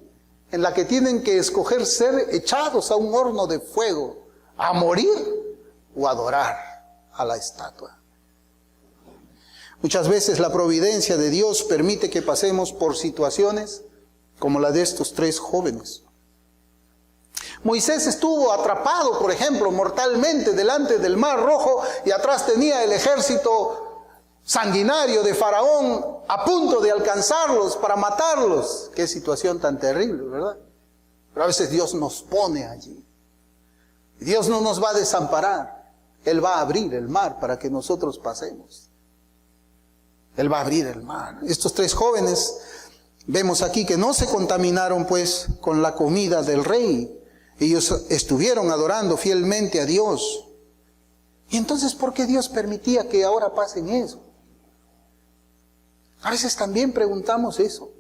en la que tienen que escoger ser echados a un horno de fuego, a morir o adorar a la estatua. Muchas veces la providencia de Dios permite que pasemos por situaciones como la de estos tres jóvenes. Moisés estuvo atrapado, por ejemplo, mortalmente delante del Mar Rojo y atrás tenía el ejército sanguinario de Faraón a punto de alcanzarlos para matarlos. Qué situación tan terrible, ¿verdad? Pero a veces Dios nos pone allí. Dios no nos va a desamparar. Él va a abrir el mar para que nosotros pasemos. Él va a abrir el mar. Estos tres jóvenes, vemos aquí que no se contaminaron pues con la comida del rey. Ellos estuvieron adorando fielmente a Dios. Y entonces, ¿por qué Dios permitía que ahora pasen eso? A veces también preguntamos eso.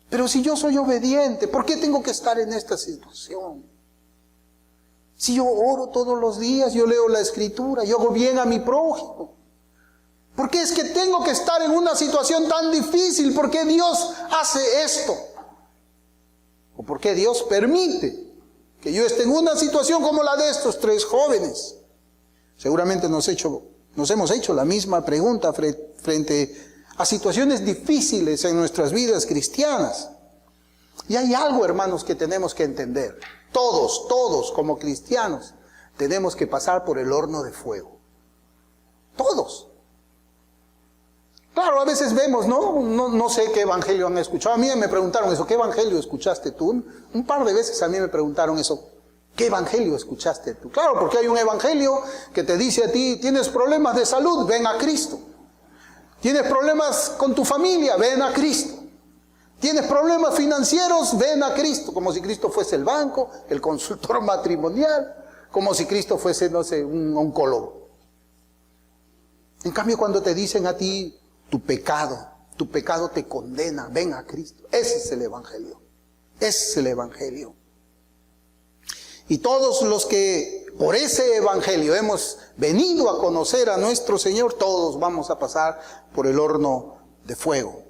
Pero si yo soy obediente, ¿por qué tengo que estar en esta situación? Si yo oro todos los días, yo leo la Escritura, yo hago bien a mi prójimo. ¿Por qué es que tengo que estar en una situación tan difícil? ¿Por qué Dios hace esto? ¿O por qué Dios permite que yo esté en una situación como la de estos tres jóvenes? Seguramente nos hemos hecho la misma pregunta frente a situaciones difíciles en nuestras vidas cristianas. Y hay algo, hermanos, que tenemos que entender. Todos como cristianos tenemos que pasar por el horno de fuego. Todos. Claro, a veces vemos, no sé qué evangelio han escuchado. A mí me preguntaron eso, ¿qué evangelio escuchaste tú? Un par de veces a mí me preguntaron eso. ¿Qué evangelio escuchaste tú? Claro, porque hay un evangelio que te dice a ti, tienes problemas de salud, ven a Cristo. Tienes problemas con tu familia, ven a Cristo. Tienes problemas financieros, ven a Cristo. Como si Cristo fuese el banco, el consultor matrimonial, como si Cristo fuese, no sé, un oncólogo. En cambio, cuando te dicen a ti, tu pecado te condena, ven a Cristo. Ese es el evangelio. Ese es el evangelio. Y todos los que por ese evangelio hemos venido a conocer a nuestro Señor, todos vamos a pasar por el horno de fuego.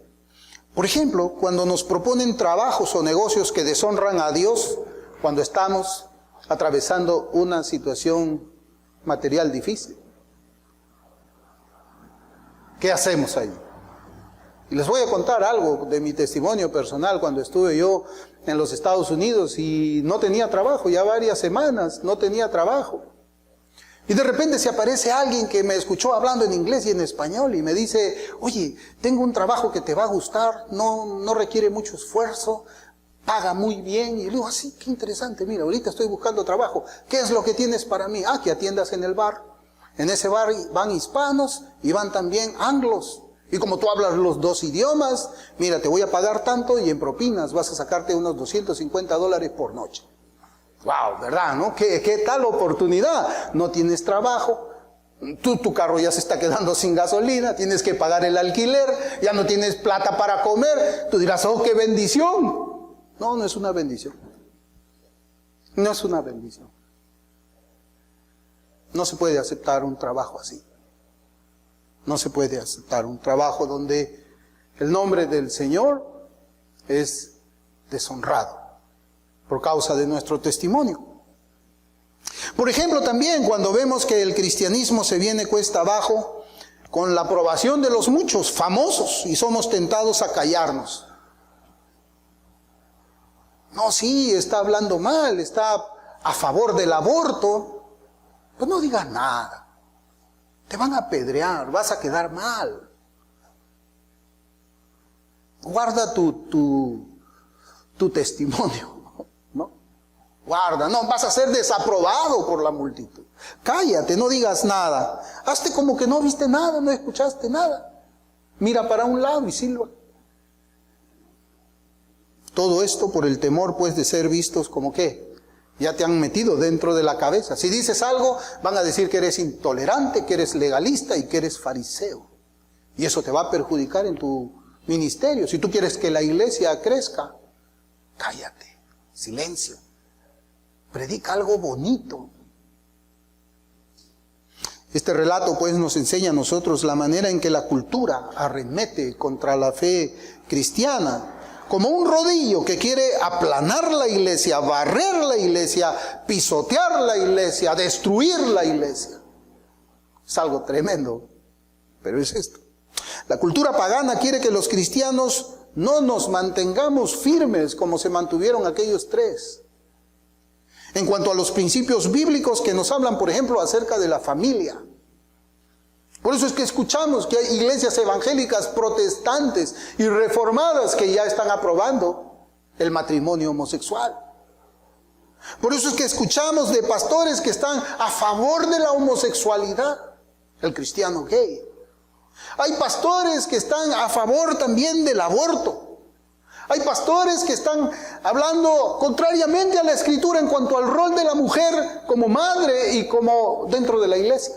Por ejemplo, cuando nos proponen trabajos o negocios que deshonran a Dios, cuando estamos atravesando una situación material difícil, ¿qué hacemos ahí? Y les voy a contar algo de mi testimonio personal cuando estuve yo en los Estados Unidos y no tenía trabajo, ya varias semanas no tenía trabajo. Y de repente se aparece alguien que me escuchó hablando en inglés y en español y me dice, oye, tengo un trabajo que te va a gustar, no requiere mucho esfuerzo, paga muy bien. Y le digo, así, qué interesante, mira, ahorita estoy buscando trabajo, ¿qué es lo que tienes para mí? Que atiendas en el bar. En ese bar van hispanos y van también anglos. Y como tú hablas los dos idiomas, mira, te voy a pagar tanto y en propinas vas a sacarte unos $250 por noche. Wow, ¿verdad? ¿No? ¿Qué tal oportunidad? No tienes trabajo, tu carro ya se está quedando sin gasolina, tienes que pagar el alquiler, ya no tienes plata para comer. Tú dirás, oh, qué bendición. No, no es una bendición. No es una bendición. No se puede aceptar un trabajo así. No se puede aceptar un trabajo donde el nombre del Señor es deshonrado por causa de nuestro testimonio. Por ejemplo, también cuando vemos que el cristianismo se viene cuesta abajo con la aprobación de los muchos famosos y somos tentados a callarnos. No, sí, está hablando mal, está a favor del aborto, pues no digas nada. Te van a apedrear, vas a quedar mal. Guarda tu testimonio, ¿no? Guarda, no, vas a ser desaprobado por la multitud. Cállate, no digas nada. Hazte como que no viste nada, no escuchaste nada. Mira para un lado y silba. Todo esto por el temor, pues, de ser vistos como ¿qué? Ya te han metido dentro de la cabeza. Si dices algo, van a decir que eres intolerante, que eres legalista y que eres fariseo. Y eso te va a perjudicar en tu ministerio. Si tú quieres que la iglesia crezca, cállate, silencio. Predica algo bonito. Este relato pues nos enseña a nosotros la manera en que la cultura arremete contra la fe cristiana. Como un rodillo que quiere aplanar la iglesia, barrer la iglesia, pisotear la iglesia, destruir la iglesia. Es algo tremendo, pero es esto. La cultura pagana quiere que los cristianos no nos mantengamos firmes como se mantuvieron aquellos tres. En cuanto a los principios bíblicos que nos hablan, por ejemplo, acerca de la familia. Por eso es que escuchamos que hay iglesias evangélicas protestantes y reformadas que ya están aprobando el matrimonio homosexual. Por eso es que escuchamos de pastores que están a favor de la homosexualidad, el cristiano gay. Hay pastores que están a favor también del aborto. Hay pastores que están hablando contrariamente a la Escritura en cuanto al rol de la mujer como madre y como dentro de la iglesia.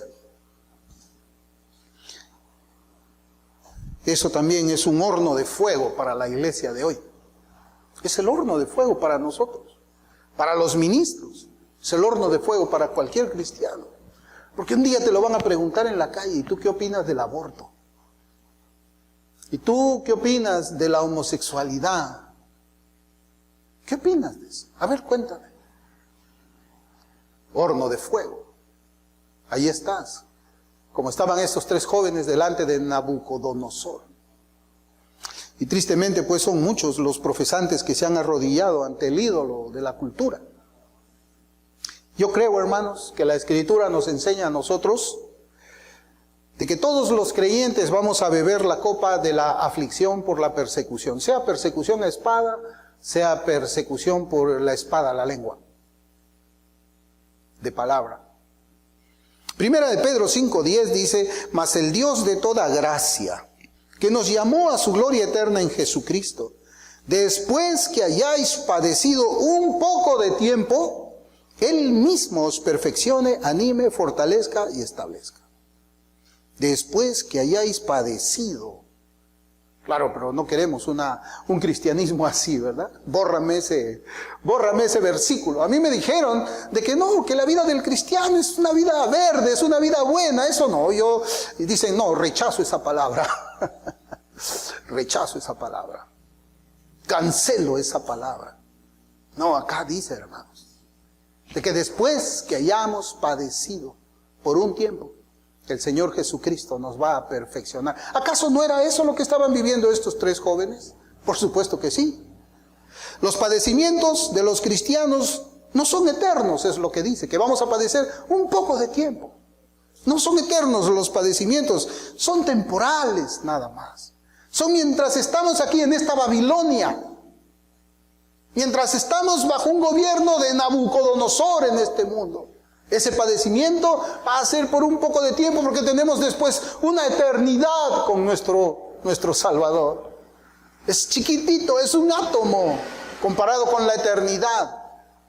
Eso también es un horno de fuego para la iglesia de hoy. Es el horno de fuego para nosotros, para los ministros. Es el horno de fuego para cualquier cristiano. Porque un día te lo van a preguntar en la calle, ¿y tú qué opinas del aborto? ¿Y tú qué opinas de la homosexualidad? ¿Qué opinas de eso? A ver, cuéntame. Horno de fuego. Ahí estás. Como estaban estos tres jóvenes delante de Nabucodonosor. Y tristemente, pues son muchos los profesantes que se han arrodillado ante el ídolo de la cultura. Yo creo, hermanos, que la Escritura nos enseña a nosotros de que todos los creyentes vamos a beber la copa de la aflicción por la persecución. Sea persecución a espada, sea persecución por la espada, la lengua. De palabra. Primera de Pedro 5:10 dice, mas el Dios de toda gracia, que nos llamó a su gloria eterna en Jesucristo, después que hayáis padecido un poco de tiempo, Él mismo os perfeccione, anime, fortalezca y establezca. Después que hayáis padecido Claro, pero no queremos un cristianismo así, ¿verdad? Bórrame ese versículo. A mí me dijeron de que no, que la vida del cristiano es una vida verde, es una vida buena. Eso no, dicen, no, rechazo esa palabra. Rechazo esa palabra. Cancelo esa palabra. No, acá dice, hermanos, de que después que hayamos padecido por un tiempo, el Señor Jesucristo nos va a perfeccionar. ¿Acaso no era eso lo que estaban viviendo estos 3 jóvenes? Por supuesto que sí. Los padecimientos de los cristianos no son eternos, es lo que dice, que vamos a padecer un poco de tiempo. No son eternos los padecimientos, son temporales nada más. Son mientras estamos aquí en esta Babilonia, mientras estamos bajo un gobierno de Nabucodonosor en este mundo. Ese padecimiento va a ser por un poco de tiempo, porque tenemos después una eternidad con nuestro Salvador. Es chiquitito, es un átomo comparado con la eternidad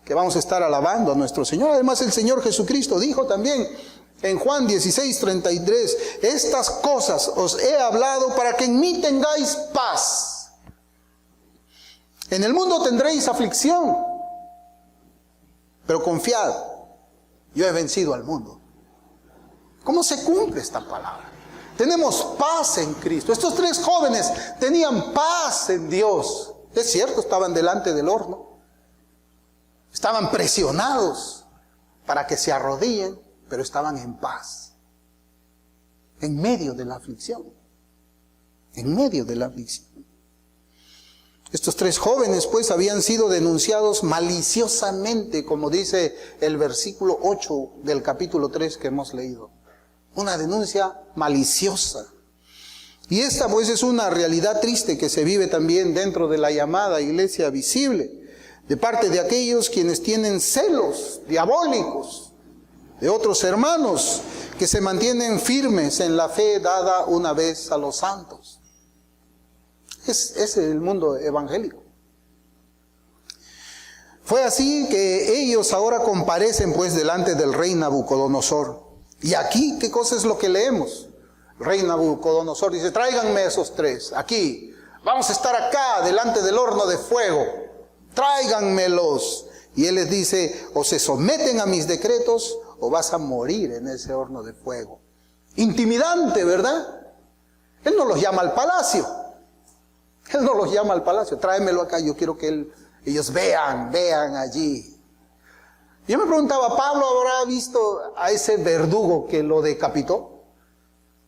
que vamos a estar alabando a nuestro Señor. Además, el Señor Jesucristo dijo también en Juan 16:33, estas cosas os he hablado para que en mí tengáis paz. En el mundo tendréis aflicción, pero confiad, yo he vencido al mundo. ¿Cómo se cumple esta palabra? Tenemos paz en Cristo. Estos 3 jóvenes tenían paz en Dios. Es cierto, estaban delante del horno. Estaban presionados para que se arrodillen, pero estaban en paz. En medio de la aflicción. En medio de la aflicción. Estos 3 jóvenes pues habían sido denunciados maliciosamente, como dice el versículo 8 del capítulo 3 que hemos leído. Una denuncia maliciosa. Y esta pues es una realidad triste que se vive también dentro de la llamada iglesia visible, de parte de aquellos quienes tienen celos diabólicos de otros hermanos que se mantienen firmes en la fe dada una vez a los santos. Es el mundo evangélico. Fue así que ellos ahora comparecen pues delante del rey Nabucodonosor. Y aquí, ¿qué cosa es lo que leemos? El rey Nabucodonosor dice, tráiganme esos 3, aquí. Vamos a estar acá, delante del horno de fuego. Tráiganmelos. Y él les dice, o se someten a mis decretos, o vas a morir en ese horno de fuego. Intimidante, ¿verdad? Él no los llama al palacio. Él no los llama al palacio, tráemelo acá, yo quiero que ellos vean allí. Yo me preguntaba, ¿Pablo habrá visto a ese verdugo que lo decapitó?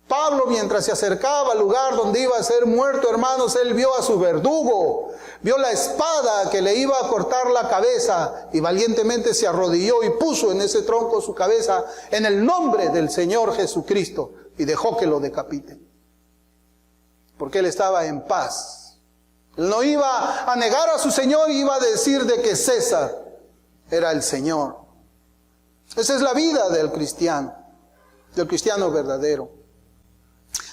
Pablo, mientras se acercaba al lugar donde iba a ser muerto, hermanos, él vio a su verdugo, vio la espada que le iba a cortar la cabeza y valientemente se arrodilló y puso en ese tronco su cabeza en el nombre del Señor Jesucristo y dejó que lo decapiten. Porque él estaba en paz. Él no iba a negar a su Señor, iba a decir de que César era el Señor. Esa es la vida del cristiano verdadero.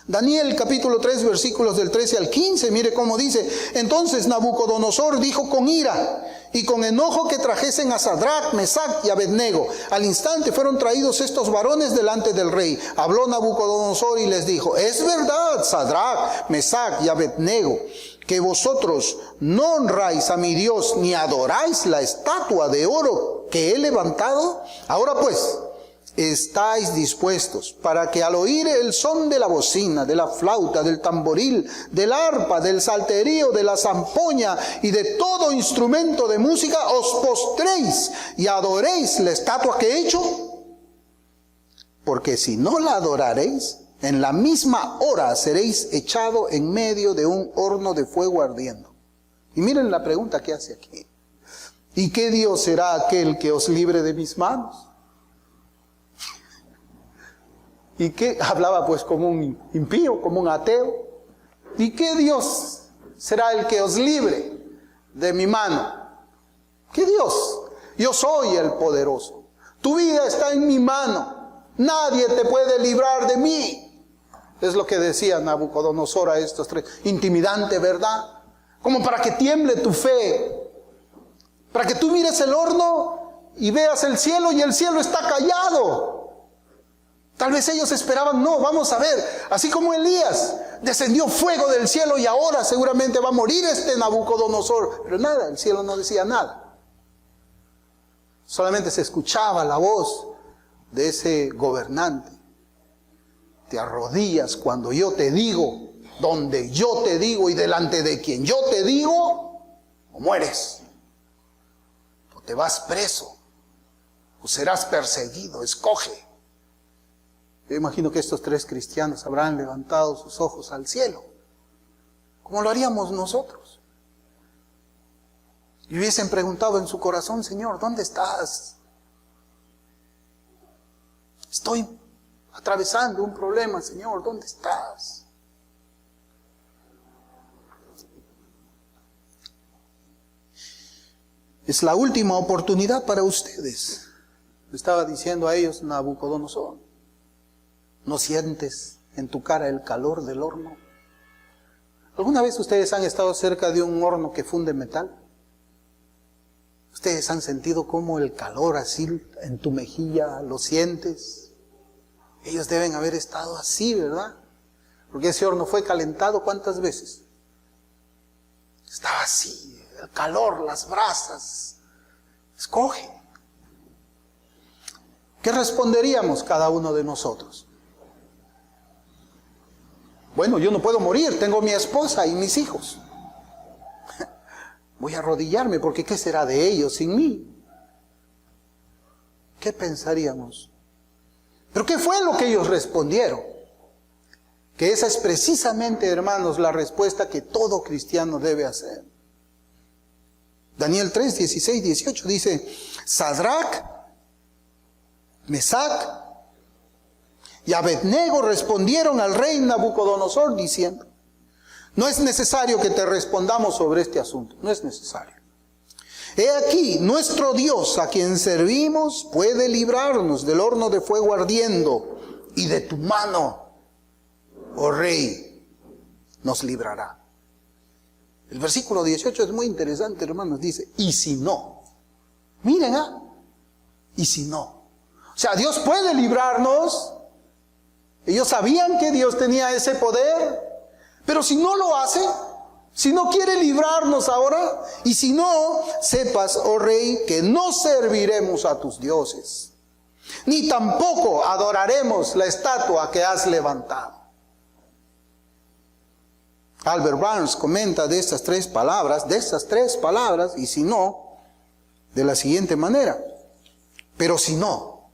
Daniel capítulo 3 versículos del 13 al 15, mire cómo dice. Entonces Nabucodonosor dijo con ira y con enojo que trajesen a Sadrach, Mesach y Abednego. Al instante fueron traídos estos varones delante del rey. Habló Nabucodonosor y les dijo, es verdad, Sadrach, Mesach y Abednego, que vosotros no honráis a mi Dios ni adoráis la estatua de oro que he levantado. Ahora pues, estáis dispuestos para que al oír el son de la bocina, de la flauta, del tamboril, del arpa, del salterio, de la zampoña y de todo instrumento de música, os postréis y adoréis la estatua que he hecho. Porque si no la adoraréis, en la misma hora seréis echado en medio de un horno de fuego ardiendo. Y miren la pregunta que hace aquí. ¿Y qué Dios será aquel que os libre de mis manos? ¿Y qué? Hablaba pues como un impío, como un ateo. ¿Y qué Dios será el que os libre de mi mano? ¿Qué Dios? Yo soy el poderoso. Tu vida está en mi mano. Nadie te puede librar de mí. Es lo que decía Nabucodonosor a estos 3. Intimidante, ¿verdad? Como para que tiemble tu fe. Para que tú mires el horno y veas el cielo y el cielo está callado. Tal vez ellos esperaban, no, vamos a ver, así como Elías, descendió fuego del cielo y ahora seguramente va a morir este Nabucodonosor. Pero nada, el cielo no decía nada. Solamente se escuchaba la voz de ese gobernante. Te arrodillas cuando yo te digo, donde yo te digo y delante de quien yo te digo, o mueres, o te vas preso, o serás perseguido, escoge. Yo imagino que estos 3 cristianos habrán levantado sus ojos al cielo, como lo haríamos nosotros. Y hubiesen preguntado en su corazón, Señor, ¿dónde estás? Estoy atravesando un problema, Señor, ¿dónde estás? Es la última oportunidad para ustedes. Le estaba diciendo a ellos Nabucodonosor, ¿no sientes en tu cara el calor del horno? ¿Alguna vez ustedes han estado cerca de un horno que funde metal? ¿Ustedes han sentido cómo el calor así en tu mejilla lo sientes? Ellos deben haber estado así, ¿verdad? Porque ese horno fue calentado ¿cuántas veces? Estaba así, el calor, las brasas. Escoge. ¿Qué responderíamos cada uno de nosotros? Bueno, yo no puedo morir, tengo mi esposa y mis hijos. Voy a arrodillarme porque ¿qué será de ellos sin mí? ¿Qué pensaríamos? ¿Pero qué fue lo que ellos respondieron? Que esa es precisamente, hermanos, la respuesta que todo cristiano debe hacer. Daniel 3, 16, 18 dice, Sadrac, Mesac y Abednego respondieron al rey Nabucodonosor diciendo, no es necesario que te respondamos sobre este asunto, no es necesario. He aquí, nuestro Dios a quien servimos puede librarnos del horno de fuego ardiendo y de tu mano, oh rey, nos librará. El versículo 18 es muy interesante, hermanos, dice, y si no, miren, y si no. O sea, Dios puede librarnos. Ellos sabían que Dios tenía ese poder, pero si no lo hace, si no quiere librarnos ahora, y si no, sepas, oh rey, que no serviremos a tus dioses, ni tampoco adoraremos la estatua que has levantado. Albert Barnes comenta de estas tres palabras, y si no, de la siguiente manera. Pero si no,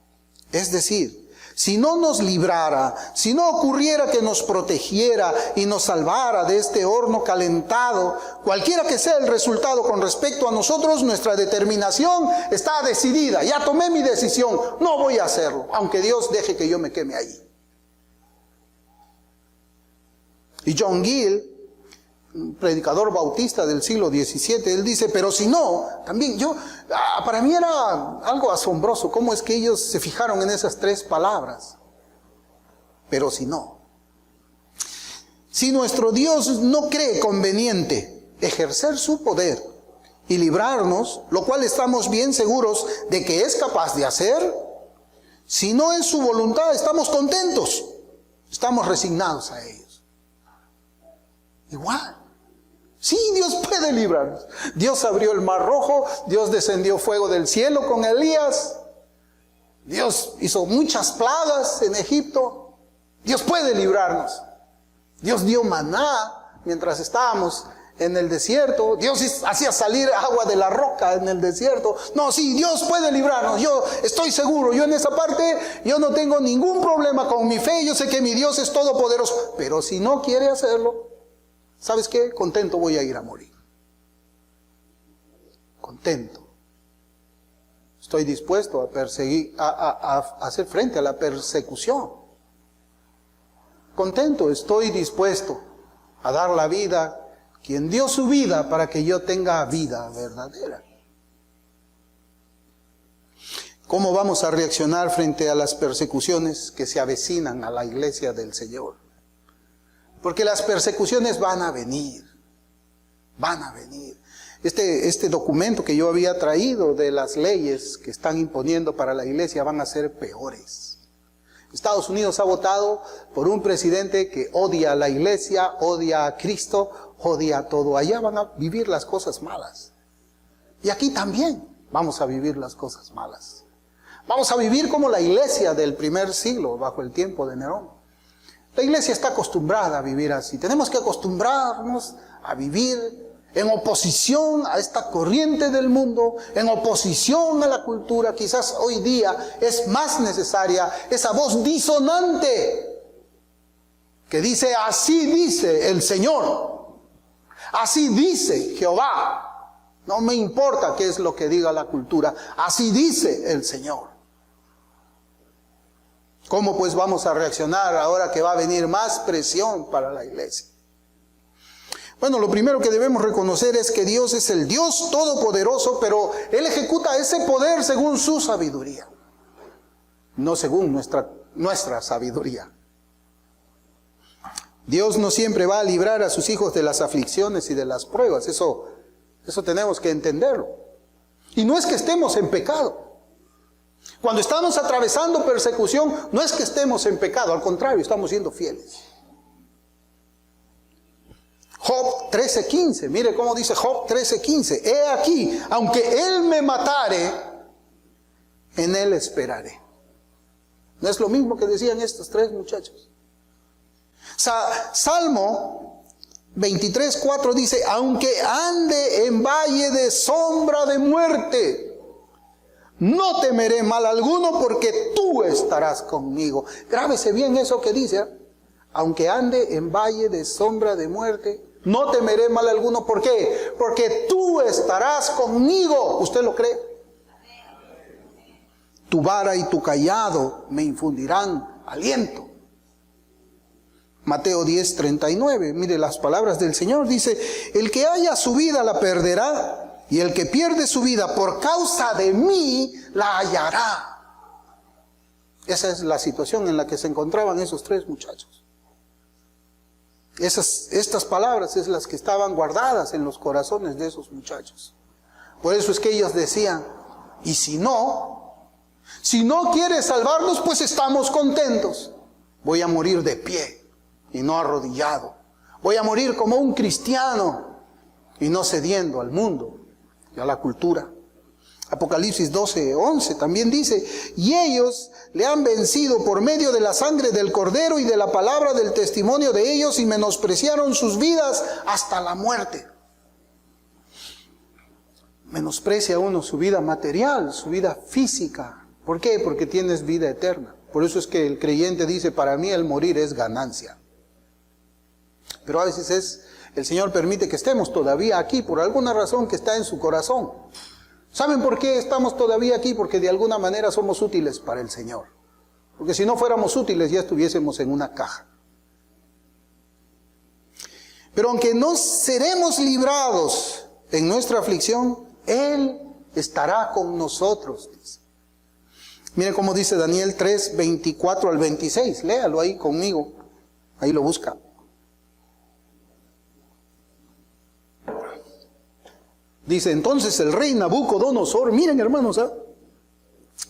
es decir, si no nos librara, si no ocurriera que nos protegiera y nos salvara de este horno calentado, cualquiera que sea el resultado con respecto a nosotros, nuestra determinación está decidida. Ya tomé mi decisión, no voy a hacerlo, aunque Dios deje que yo me queme allí. Y John Gill, un predicador bautista del siglo XVII, él dice, pero si no, también para mí era algo asombroso cómo es que ellos se fijaron en esas tres palabras. Pero si no. Si nuestro Dios no cree conveniente ejercer su poder y librarnos, lo cual estamos bien seguros de que es capaz de hacer, si no es su voluntad, estamos contentos, estamos resignados a ellos. Igual. Sí, Dios puede librarnos. Dios abrió el mar rojo, Dios descendió fuego del cielo con Elías, Dios hizo muchas plagas en Egipto. Dios puede librarnos. Dios dio maná mientras estábamos en el desierto. Dios hacía salir agua de la roca en el desierto. No, sí, Dios puede librarnos. Yo estoy seguro, yo en esa parte, yo no tengo ningún problema con mi fe. Yo sé que mi Dios es todopoderoso. Pero si no quiere hacerlo, ¿sabes qué? Contento voy a ir a morir. Contento. Estoy dispuesto a perseguir, a hacer frente a la persecución. Contento, estoy dispuesto a dar la vida, quien dio su vida para que yo tenga vida verdadera. ¿Cómo vamos a reaccionar frente a las persecuciones que se avecinan a la iglesia del Señor? Porque las persecuciones van a venir. Van a venir. Este documento que yo había traído de las leyes que están imponiendo para la iglesia van a ser peores. Estados Unidos ha votado por un presidente que odia a la iglesia, odia a Cristo, odia todo. Allá van a vivir las cosas malas. Y aquí también vamos a vivir las cosas malas. Vamos a vivir como la iglesia del primer siglo, bajo el tiempo de Nerón. La iglesia está acostumbrada a vivir así. Tenemos que acostumbrarnos a vivir en oposición a esta corriente del mundo, en oposición a la cultura. Quizás hoy día es más necesaria esa voz disonante que dice: así dice el Señor, así dice Jehová. No me importa qué es lo que diga la cultura, así dice el Señor. ¿Cómo pues vamos a reaccionar ahora que va a venir más presión para la iglesia? Bueno, lo primero que debemos reconocer es que Dios es el Dios todopoderoso, pero Él ejecuta ese poder según su sabiduría, no según nuestra sabiduría. Dios no siempre va a librar a sus hijos de las aflicciones y de las pruebas, eso tenemos que entenderlo. Y no es que estemos en pecado. Cuando estamos atravesando persecución, no es que estemos en pecado, al contrario, estamos siendo fieles. Job 13:15, mire cómo dice Job 13:15. He aquí, aunque él me matare, en él esperaré. ¿No es lo mismo que decían estos tres muchachos? Salmo 23:4 dice: aunque ande en valle de sombra de muerte, no temeré mal alguno, porque tú estarás conmigo. Grábese bien eso que dice: aunque ande en valle de sombra de muerte, no temeré mal alguno. ¿Por qué? Porque tú estarás conmigo. ¿Usted lo cree? Tu vara y tu cayado me infundirán aliento. Mateo 10:39, mire las palabras del Señor, dice: el que haya su vida la perderá, y el que pierde su vida por causa de mí la hallará. Esa es la situación en la que se encontraban esos tres muchachos. Estas palabras es las que estaban guardadas en los corazones de esos muchachos. Por eso es que ellos decían: y si no quieres salvarnos, pues estamos contentos. Voy a morir de pie y no arrodillado. Voy a morir como un cristiano y no cediendo al mundo y a la cultura. Apocalipsis 12:11 también dice: y ellos le han vencido por medio de la sangre del Cordero y de la palabra del testimonio de ellos, y menospreciaron sus vidas hasta la muerte. Menosprecia uno su vida material, su vida física. ¿Por qué? Porque tienes vida eterna. Por eso es que el creyente dice: para mí el morir es ganancia. Pero a veces el Señor permite que estemos todavía aquí por alguna razón que está en su corazón. ¿Saben por qué estamos todavía aquí? Porque de alguna manera somos útiles para el Señor. Porque si no fuéramos útiles ya estuviésemos en una caja. Pero aunque no seremos librados en nuestra aflicción, Él estará con nosotros, dice. Mire cómo dice Daniel 3:24 al 26. Léalo ahí conmigo. Ahí lo busca. Dice: entonces el rey Nabucodonosor, miren hermanos,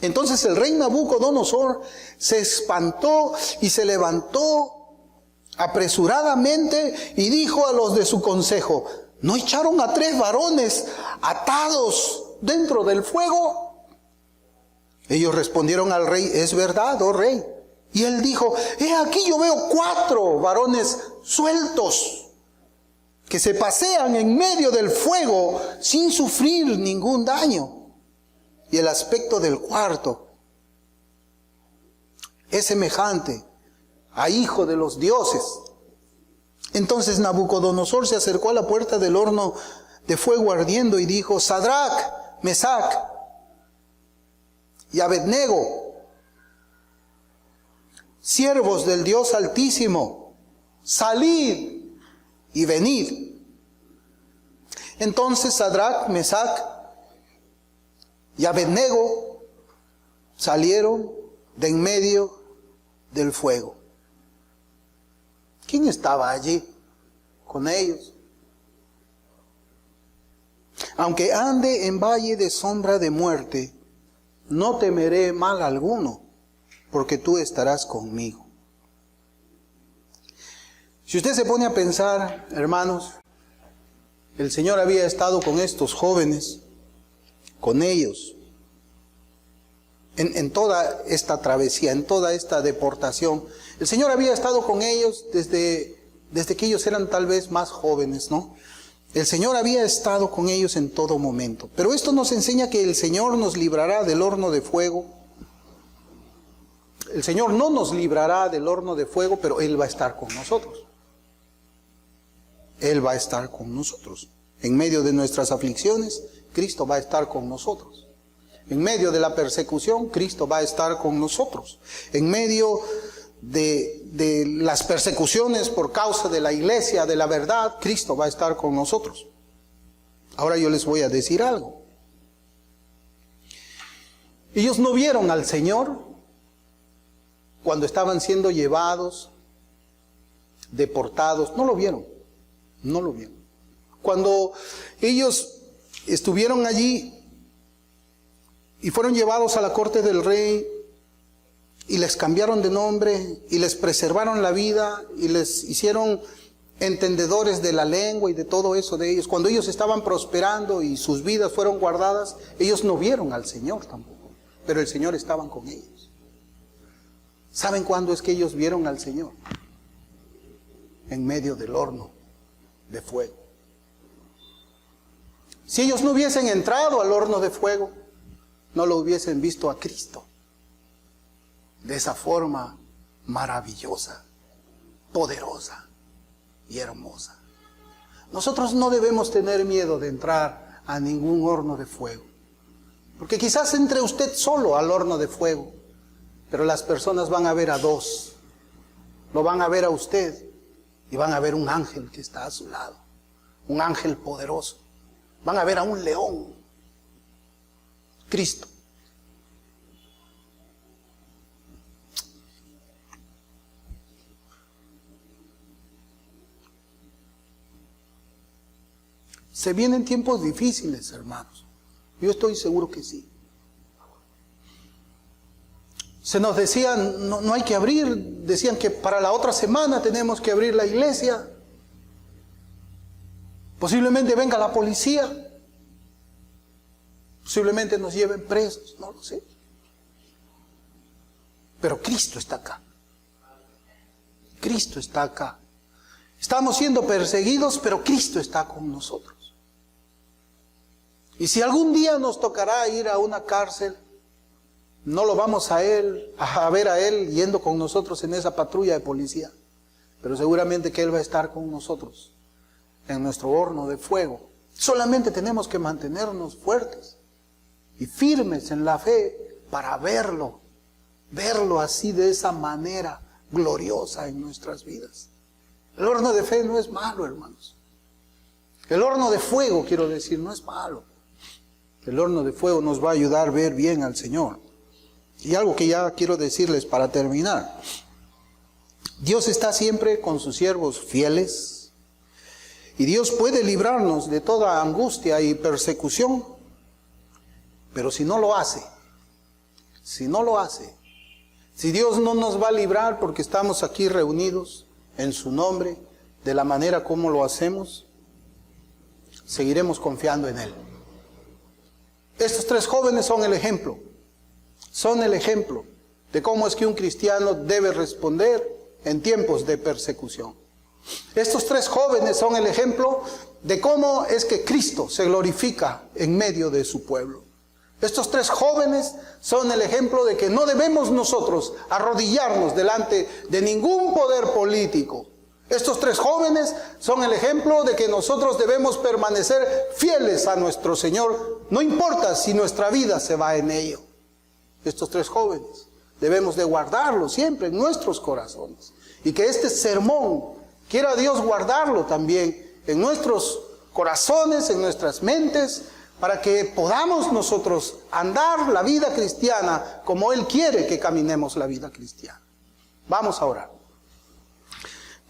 entonces el rey Nabucodonosor se espantó y se levantó apresuradamente y dijo a los de su consejo: ¿no echaron a 3 varones atados dentro del fuego? Ellos respondieron al rey: es verdad, oh rey. Y él dijo: he aquí yo veo 4 varones sueltos que se pasean en medio del fuego sin sufrir ningún daño. Y el aspecto del cuarto es semejante a hijo de los dioses. Entonces Nabucodonosor se acercó a la puerta del horno de fuego ardiendo y dijo: Sadrac, Mesac y Abednego, siervos del Dios Altísimo, salid y venid. Entonces Sadrac, Mesac y Abednego salieron de en medio del fuego. ¿Quién estaba allí con ellos? Aunque ande en valle de sombra de muerte, no temeré mal alguno, porque tú estarás conmigo. Si usted se pone a pensar, hermanos, el Señor había estado con estos jóvenes, con ellos, en toda esta travesía, en toda esta deportación. El Señor había estado con ellos desde que ellos eran tal vez más jóvenes, ¿no? El Señor había estado con ellos en todo momento. Pero esto nos enseña que el Señor nos librará del horno de fuego. El Señor no nos librará del horno de fuego, pero Él va a estar con nosotros. Él va a estar con nosotros. En medio de nuestras aflicciones, Cristo va a estar con nosotros. En medio de la persecución, Cristo va a estar con nosotros. En medio de las persecuciones por causa de la iglesia, de la verdad, Cristo va a estar con nosotros. Ahora yo les voy a decir algo. Ellos no vieron al Señor cuando estaban siendo llevados, deportados. No lo vieron. No lo vieron. Cuando ellos estuvieron allí y fueron llevados a la corte del rey y les cambiaron de nombre y les preservaron la vida y les hicieron entendedores de la lengua y de todo eso de ellos, cuando ellos estaban prosperando y sus vidas fueron guardadas, ellos no vieron al Señor tampoco, pero el Señor estaba con ellos. ¿Saben cuándo es que ellos vieron al Señor? En medio del horno de fuego. Si ellos no hubiesen entrado al horno de fuego, no lo hubiesen visto a Cristo de esa forma maravillosa, poderosa y hermosa. Nosotros no debemos tener miedo de entrar a ningún horno de fuego, porque quizás entre usted solo al horno de fuego, pero las personas van a ver a dos, lo van a ver a usted y van a ver un ángel que está a su lado, un ángel poderoso. Van a ver a un león, Cristo. Se vienen tiempos difíciles, hermanos. Yo estoy seguro que sí. Se nos decían, no hay que abrir, decían que para la otra semana tenemos que abrir la iglesia. Posiblemente venga la policía, posiblemente nos lleven presos, no lo sé. Pero Cristo está acá. Cristo está acá. Estamos siendo perseguidos, pero Cristo está con nosotros. Y si algún día nos tocará ir a una cárcel, no lo vamos a ver a Él yendo con nosotros en esa patrulla de policía, pero seguramente que Él va a estar con nosotros en nuestro horno de fuego. Solamente tenemos que mantenernos fuertes y firmes en la fe para verlo así de esa manera gloriosa en nuestras vidas. El horno de fe no es malo, hermanos. El horno de fuego, quiero decir, no es malo. El horno de fuego nos va a ayudar a ver bien al Señor. Y algo que ya quiero decirles para terminar. Dios está siempre con sus siervos fieles. Y Dios puede librarnos de toda angustia y persecución. Pero si no lo hace, si Dios no nos va a librar porque estamos aquí reunidos en su nombre, de la manera como lo hacemos, seguiremos confiando en Él. Estos tres jóvenes son el ejemplo de cómo es que un cristiano debe responder en tiempos de persecución. Estos tres jóvenes son el ejemplo de cómo es que Cristo se glorifica en medio de su pueblo. Estos tres jóvenes son el ejemplo de que no debemos nosotros arrodillarnos delante de ningún poder político. Estos tres jóvenes son el ejemplo de que nosotros debemos permanecer fieles a nuestro Señor, no importa si nuestra vida se va en ello. Estos tres jóvenes debemos de guardarlo siempre en nuestros corazones. Y que este sermón, quiera Dios guardarlo también en nuestros corazones, en nuestras mentes, para que podamos nosotros andar la vida cristiana como Él quiere que caminemos la vida cristiana. Vamos a orar.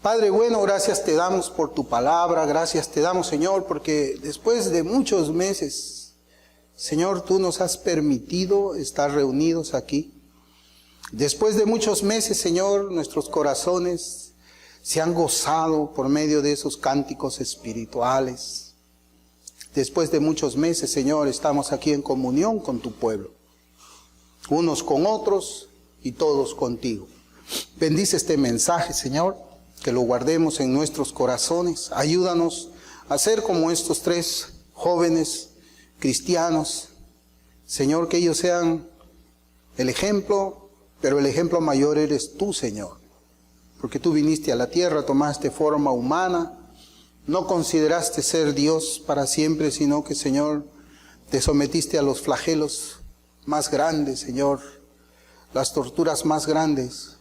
Padre bueno, gracias te damos por tu palabra, gracias te damos, Señor, porque después de muchos meses, Señor, tú nos has permitido estar reunidos aquí. Después de muchos meses, Señor, nuestros corazones se han gozado por medio de esos cánticos espirituales. Después de muchos meses, Señor, estamos aquí en comunión con tu pueblo, unos con otros y todos contigo. Bendice este mensaje, Señor, que lo guardemos en nuestros corazones. Ayúdanos a ser como estos 3 jóvenes cristianos. Señor, que ellos sean el ejemplo, pero el ejemplo mayor eres tú, Señor. Porque tú viniste a la tierra, tomaste forma humana, no consideraste ser Dios para siempre, sino que, Señor, te sometiste a los flagelos más grandes, Señor, las torturas más grandes,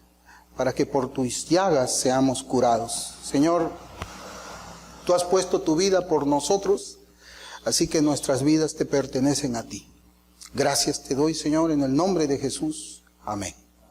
para que por tus llagas seamos curados. Señor, tú has puesto tu vida por nosotros, así que nuestras vidas te pertenecen a ti. Gracias te doy, Señor, en el nombre de Jesús. Amén.